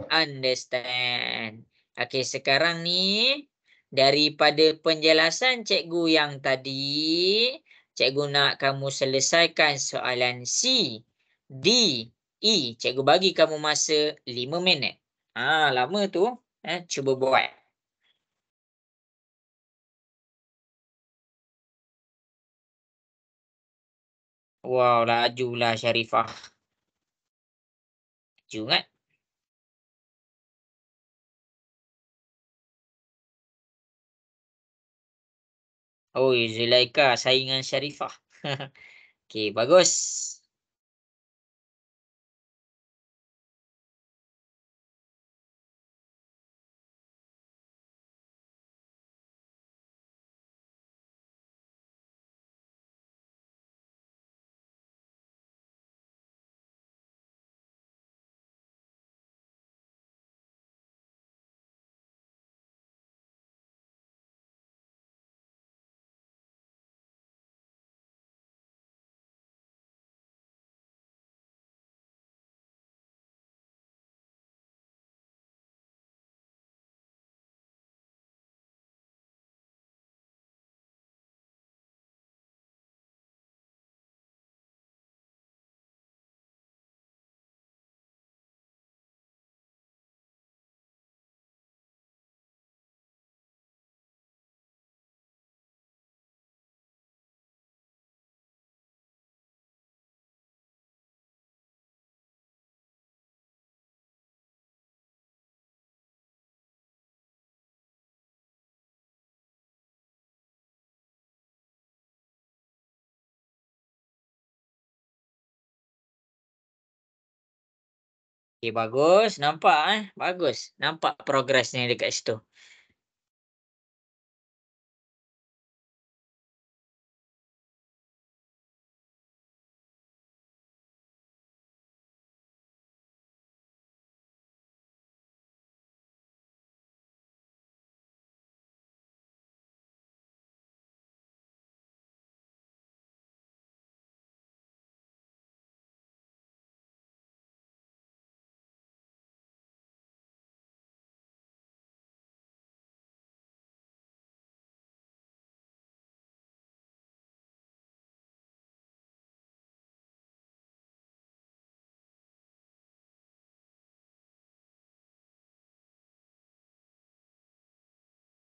understand. Okey, sekarang ni daripada penjelasan cikgu yang tadi, cikgu nak kamu selesaikan soalan C, D, E. Cikgu bagi kamu masa 5 minit. Lama tu. Cuba buat. Wow, lajulah Syarifah. Laju kan? Oh, Zulaika saingan Syarifah. Okey, bagus. Okey, bagus. Nampak Bagus. Nampak progresnya dekat situ.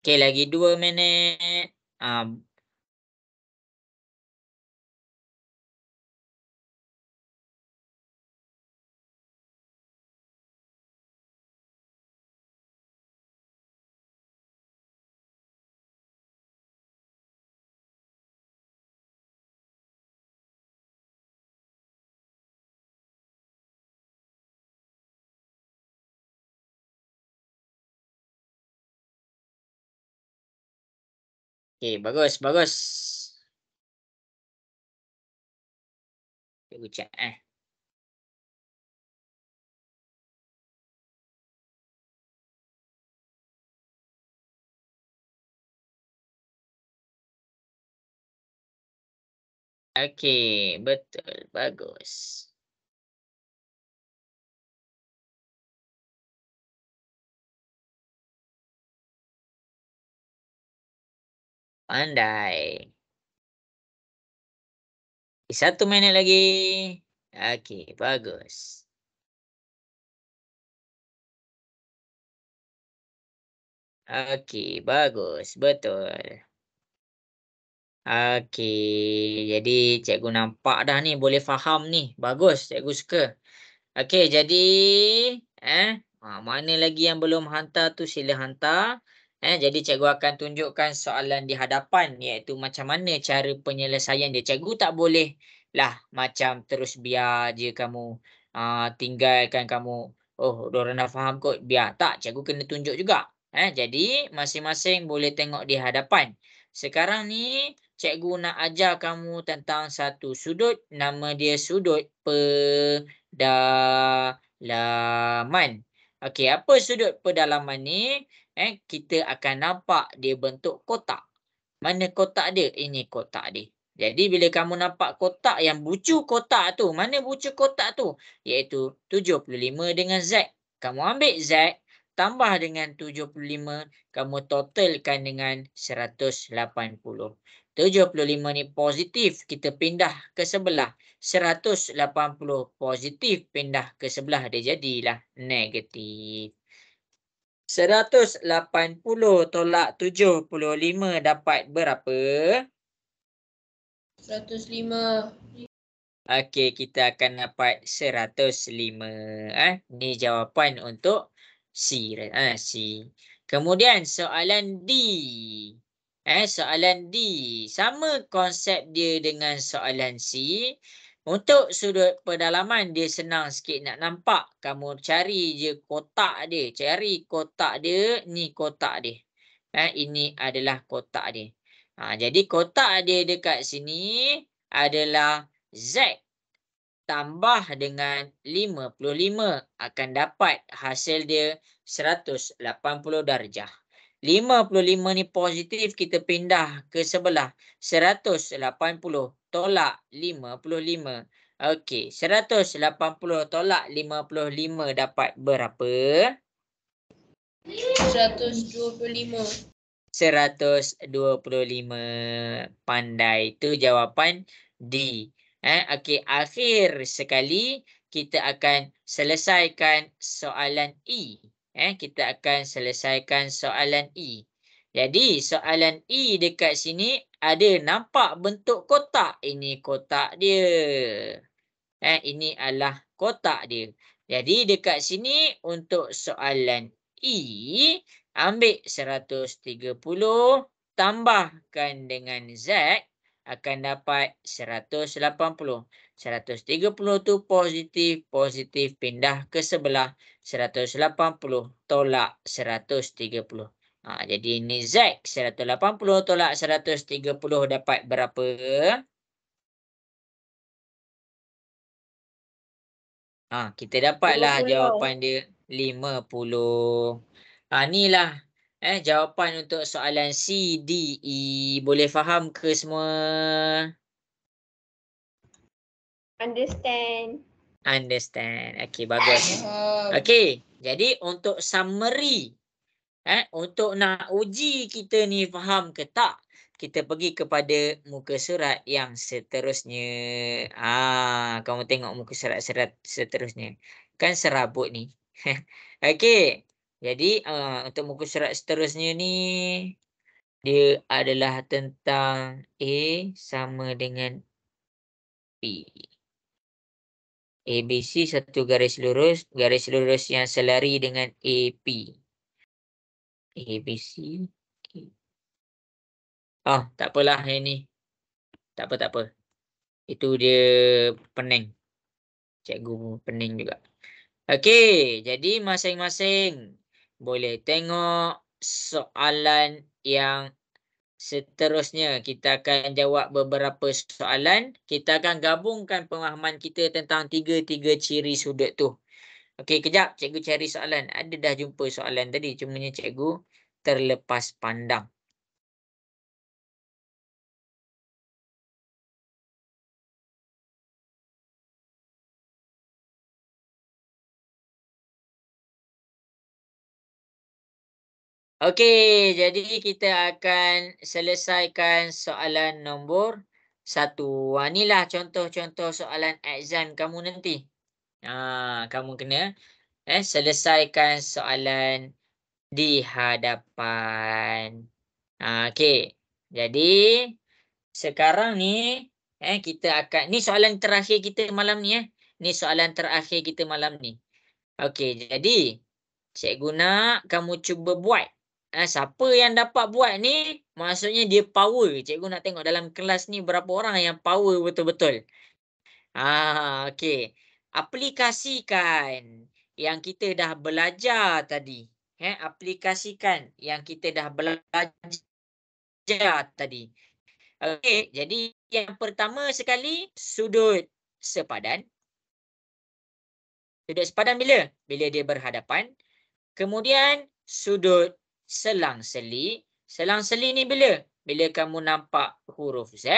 Okey, lagi 2 minit. Okey, bagus, bagus. Cikgu chat Okey, betul. Bagus. Pandai. 1 minit lagi. Okey, bagus. Okey, bagus. Betul. Okey, jadi cikgu nampak dah ni, boleh faham ni. Bagus, cikgu suka. Okey, jadi mana lagi yang belum hantar tu sila hantar. Jadi cikgu akan tunjukkan soalan di hadapan, iaitu macam mana cara penyelesaian dia. Cikgu tak boleh lah macam terus biar je kamu tinggalkan kamu, oh dorang dah faham kot, biar. Tak, cikgu kena tunjuk juga. Jadi masing-masing boleh tengok di hadapan. Sekarang ni cikgu nak ajar kamu tentang satu sudut, nama dia sudut pedalaman. Okey, apa sudut pedalaman ni? Kita akan nampak dia bentuk kotak. Mana kotak dia? Ini kotak dia. Jadi bila kamu nampak kotak yang bucu kotak tu, mana bucu kotak tu? Iaitu 75 dengan Z. Kamu ambil Z, tambah dengan 75, kamu totalkan dengan 180. 75 ni positif, kita pindah ke sebelah. 180 positif, pindah ke sebelah, dia jadilah negatif. 180 tolak 75 dapat berapa? 105. Okey, kita akan dapat 105. Ni jawapan untuk C. C. Kemudian soalan D. Soalan D. Sama konsep dia dengan soalan C. Untuk sudut pedalaman, dia senang sikit nak nampak. Kamu cari je kotak dia. Cari kotak dia. Ni kotak dia. Ini adalah kotak dia. Jadi kotak dia dekat sini adalah Z tambah dengan 55 akan dapat hasil dia 180 darjah. 55 ni positif, kita pindah ke sebelah. 180 tolak 55. Okey, 180 tolak 55 dapat berapa? 125. 125. Pandai. Itu jawapan D. Okey, akhir sekali kita akan selesaikan soalan E. Kita akan selesaikan soalan E. Jadi soalan E dekat sini ada nampak bentuk kotak. Ini kotak dia. Ini adalah kotak dia. Jadi dekat sini untuk soalan E, ambil 130 tambahkan dengan Z, akan dapat 180. 130 tu positif, positif pindah ke sebelah. 180 tolak 130. Jadi ini Z. 180 tolak 130 dapat berapa? Kita dapatlah 50. jawapan dia 50. Inilah jawapan untuk soalan C, D, E. Boleh faham ke semua? Understand. Understand. Okey, bagus. Faham. Okey, jadi untuk summary, untuk nak uji kita ni faham ke tak, kita pergi kepada muka surat yang seterusnya. Kamu tengok muka surat seterusnya. Kan serabut ni. Okey. Jadi untuk muka surat seterusnya ni dia adalah tentang A sama dengan B. ABC satu garis lurus yang selari dengan AP. ABC. Tak apalah yang ni. Tak apa. Itu dia pening. Cikgu pening juga. Okey, jadi masing-masing boleh tengok soalan yang seterusnya. Kita akan jawab beberapa soalan. Kita akan gabungkan pemahaman kita tentang tiga-tiga ciri sudut tu. Okey, kejap cikgu cari soalan. Ada dah jumpa soalan tadi. Cumanya cikgu terlepas pandang. Okey, jadi kita akan selesaikan soalan nombor 1. Inilah contoh-contoh soalan exam kamu nanti. Kamu kena selesaikan soalan di hadapan. Okey. Jadi sekarang ni kita akan ni soalan terakhir kita malam ni Ni soalan terakhir kita malam ni. Okey, jadi cikgu nak kamu cuba buat. Siapa yang dapat buat ni, maksudnya dia power. Cikgu nak tengok dalam kelas ni berapa orang yang power betul-betul. Okey. Aplikasikan yang kita dah belajar tadi. Aplikasikan yang kita dah belajar tadi. Okey, jadi yang pertama sekali, sudut sepadan. Sudut sepadan bila? Bila dia berhadapan. Kemudian, sudut selang-seli. Selang-seli ni bila? Bila kamu nampak huruf Z.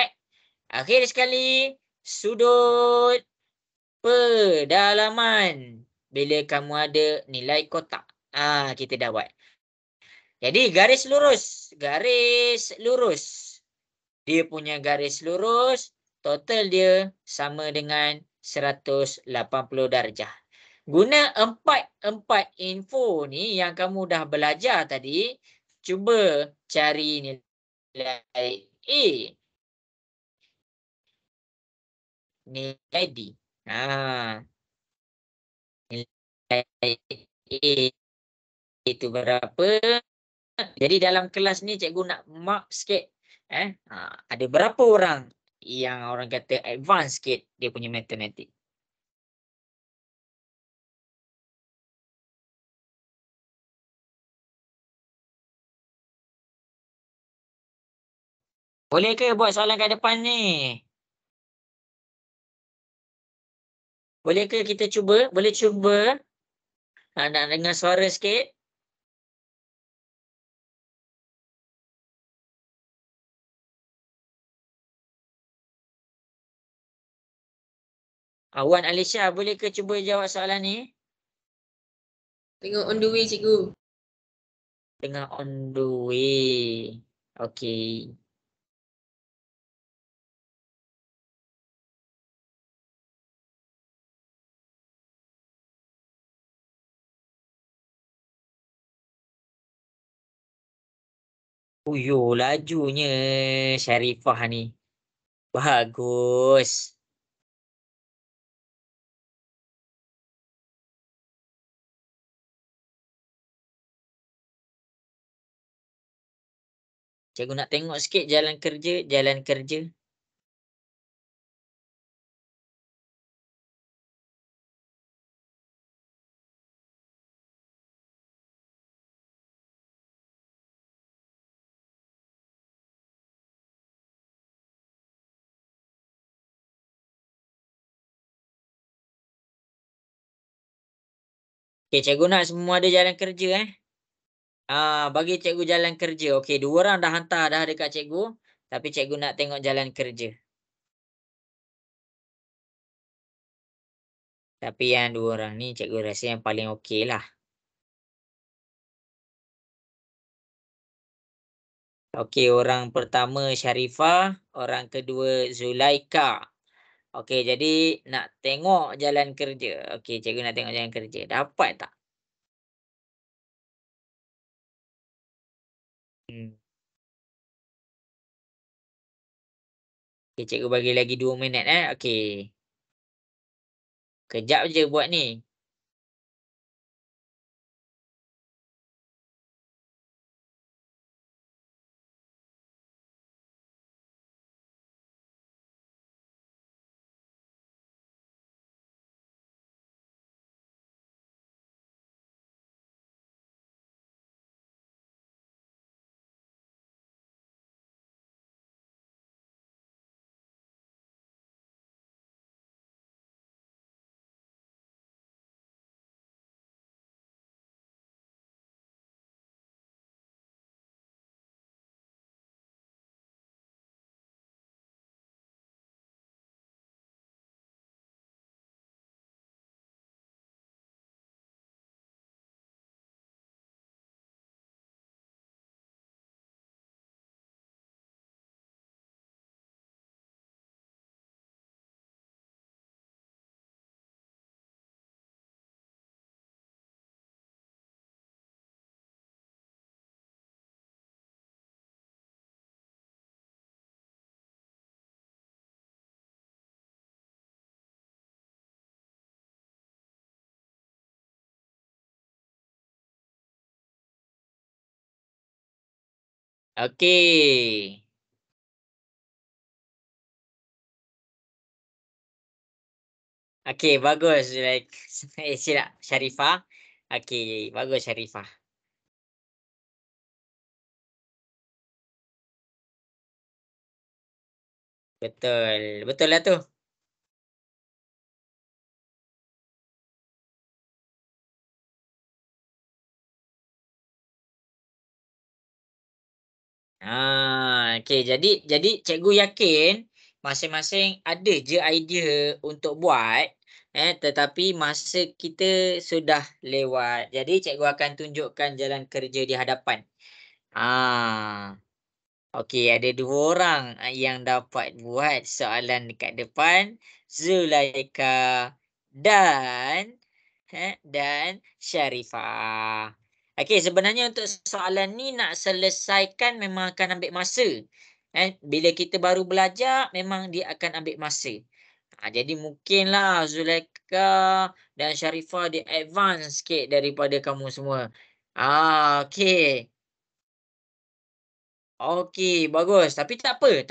Akhir sekali, sudut pedalaman. Bila kamu ada nilai kotak. Kita dah buat. Jadi, garis lurus. Garis lurus. Dia punya garis lurus, total dia sama dengan 180 darjah. Guna empat info ni yang kamu dah belajar tadi, cuba cari nilai A, nilai D. Nilai A itu berapa? Jadi dalam kelas ni cikgu nak mark sikit. Ada berapa orang yang orang kata advance sikit dia punya matematik. Boleh ke buat soalan kat depan ni? Boleh ke kita cuba? Boleh cuba? Nak dengar suara sikit? Wan Alicia, boleh ke cuba jawab soalan ni? Tengok on the way cikgu. Tengah on the way. Okey. Lajunya Sharifah ni. Bagus. Cikgu nak tengok sikit jalan kerja. Okey, cikgu nak semua ada jalan kerja bagi cikgu jalan kerja. Okey, 2 orang dah hantar dah dekat cikgu, tapi cikgu nak tengok jalan kerja. Tapi yang 2 orang ni cikgu rasa yang paling okey lah. Okey, orang pertama Sharifah, orang kedua Zulaika. Okey, jadi nak tengok jalan kerja. Okey, cikgu nak tengok jalan kerja. Dapat tak? Okey, cikgu bagi lagi 2 minit Okey. Kejap je buat ni. Okey. Okey, bagus. Silap Sharifah. Okey, bagus Sharifah. Betul. Betul lah tu. Okey, jadi cikgu yakin masing-masing ada je idea untuk buat, tetapi masa kita sudah lewat. Jadi cikgu akan tunjukkan jalan kerja di hadapan. Okey, ada 2 orang yang dapat buat soalan dekat depan, Zulaika dan Sharifah. Okey, sebenarnya untuk soalan ni nak selesaikan memang akan ambil masa. Bila kita baru belajar memang dia akan ambil masa. Jadi mungkinlah Zulaika dan Sharifah dia advance sikit daripada kamu semua. Okey. Okey, bagus. Tapi tak apa.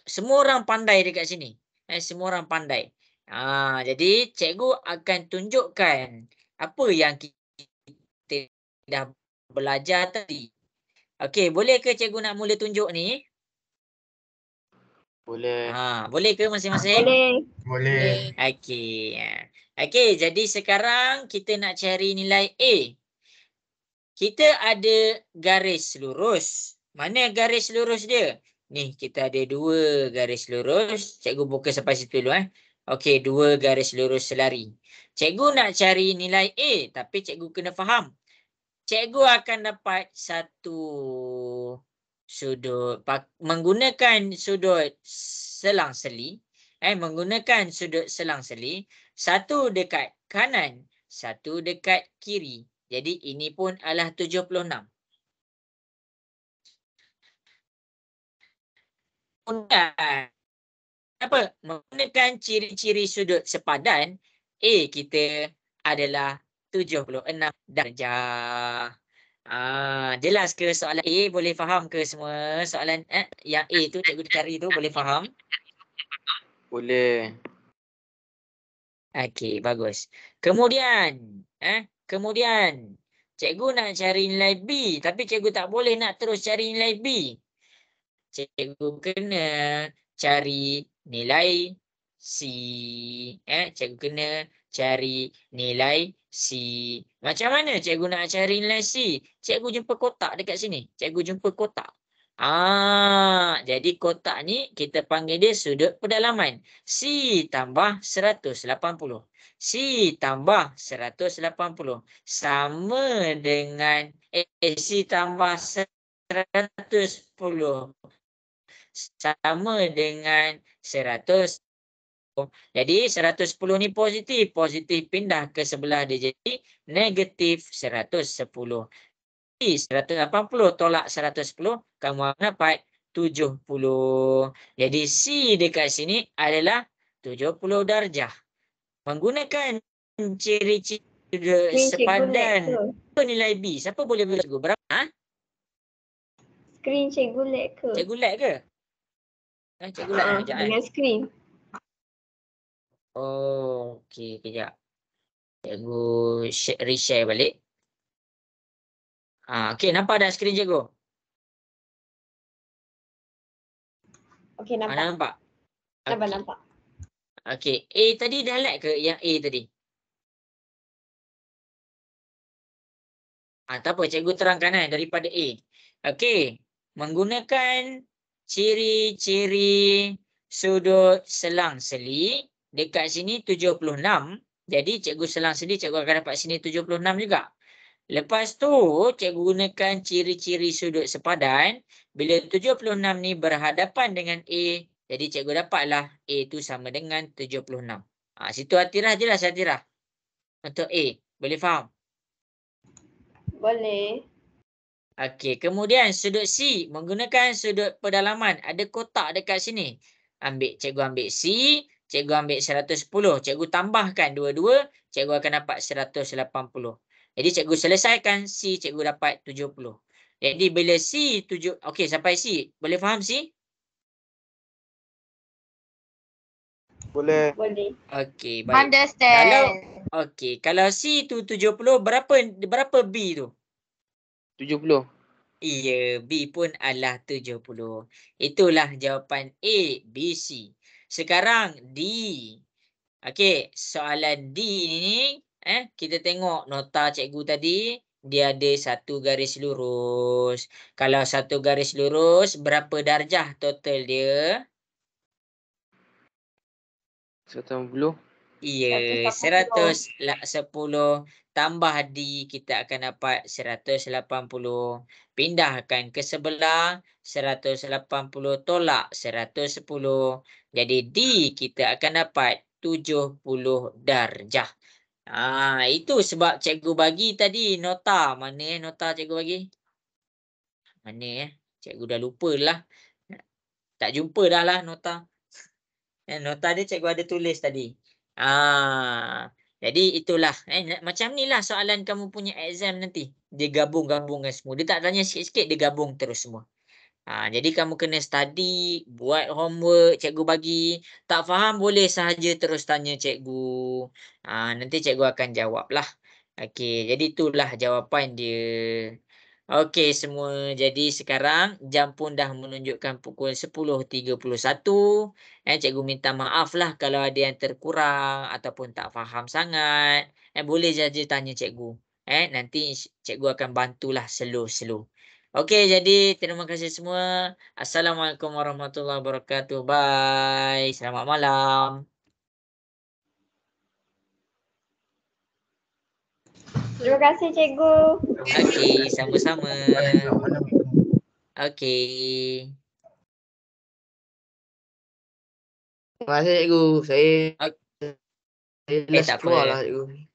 Semua orang pandai dekat sini. Semua orang pandai. Jadi cikgu akan tunjukkan apa yang kita dah belajar tadi. Okey, boleh ke cikgu nak mula tunjuk ni? Boleh. Boleh ke masing-masing? Boleh. Okey. Okey, jadi sekarang kita nak cari nilai A. Kita ada garis lurus. Mana garis lurus dia? Ni, kita ada 2 garis lurus. Cikgu buka sampai situ dulu. Okey, 2 garis lurus selari. Cikgu nak cari nilai A, tapi cikgu kena faham. Cikgu akan dapat satu sudut. Menggunakan sudut selang-seli. Menggunakan sudut selang-seli. Satu dekat kanan, satu dekat kiri. Jadi ini pun adalah 76. Menggunakan ciri-ciri sudut sepadan, A kita adalah 76 darjah. Jelas ke soalan A? Boleh faham ke semua soalan yang A tu cikgu cari tu boleh faham? Boleh. Okey, bagus. Kemudian cikgu nak cari nilai B, tapi cikgu tak boleh nak terus cari nilai B. Cikgu kena cari nilai C. Cikgu kena cari nilai C. Macam mana cikgu nak cari nilai C? Cikgu jumpa kotak dekat sini. Cikgu jumpa kotak. Jadi kotak ni kita panggil dia sudut pedalaman. C tambah 180. C tambah 180. Sama dengan C tambah 110. Sama dengan 100. Jadi 110 ni positif. Positif pindah ke sebelah dia jadi negatif 110. 180 tolak 110, kamu dapat 70. Jadi C dekat sini adalah 70 darjah. Menggunakan ciri-ciri sepadan nilai B. Siapa boleh beri cikgu? Berapa? Skrin cikgu lag ke? Cikgu lag ke? Cikgu lag sekejap. Dengan skrin. Oh, okey, kejap. Cikgu reshare balik. Okey, nampak dah skrin cikgu? Okey, nampak. Nampak? Nampak. Okey, A tadi dah lag ke yang A tadi? Tak apa, cikgu terangkan daripada A. Okey, menggunakan ciri-ciri sudut selang-seli dekat sini 76. Jadi cikgu selang-seli cikgu akan dapat sini 76 juga. Lepas tu cikgu gunakan ciri-ciri sudut sepadan. Bila 76 ni berhadapan dengan A, jadi cikgu dapatlah A tu sama dengan 76. Situ Atirah je lah Atirah. Untuk A. Boleh faham? Boleh. Okey, kemudian sudut C menggunakan sudut pedalaman. Ada kotak dekat sini. Cikgu ambil C, cikgu ambil 110. Cikgu tambahkan dua-dua, cikgu akan dapat 180. Jadi cikgu selesaikan C, cikgu dapat 70. Jadi bila C 7, okey sampai C. Boleh faham C? Boleh. Boleh. Okey, baik. Understand. Kalau C tu 70, berapa B tu? 70. Ya, B pun adalah 70. Itulah jawapan A, B, C. Sekarang D. Okey, soalan D ni kita tengok nota cikgu tadi, dia ada satu garis lurus. Kalau satu garis lurus, berapa darjah total dia? 180. Iya, 110 tambah D, kita akan dapat 180. Pindahkan ke sebelah, 180 tolak 110. Jadi D kita akan dapat 70 darjah. Itu sebab cikgu bagi tadi nota. Mana nota cikgu bagi? Mana Cikgu dah lupa lah. Tak jumpa dah lah nota. Nota dia cikgu ada tulis tadi. Jadi itulah. Macam ni lah soalan kamu punya exam nanti. Dia gabung-gabungkan semua. Dia tak tanya sikit-sikit, dia gabung terus semua. Jadi kamu kena study, buat homework, cikgu bagi. Tak faham boleh sahaja terus tanya cikgu. Nanti cikgu akan jawab lah. Okey, jadi itulah jawapan dia. Okey semua. Jadi sekarang jam pun dah menunjukkan pukul 10.31. Cikgu minta maaf lah kalau ada yang terkurang ataupun tak faham sangat. Boleh saja tanya cikgu. Nanti cikgu akan bantulah slow-slow. Okey, jadi terima kasih semua. Assalamualaikum warahmatullahi wabarakatuh. Bye. Selamat malam. Terima kasih cikgu. Okey, sama-sama. Selamat malam. Okey. Terima kasih cikgu. Saya tak last apa. keluar lah cikgu.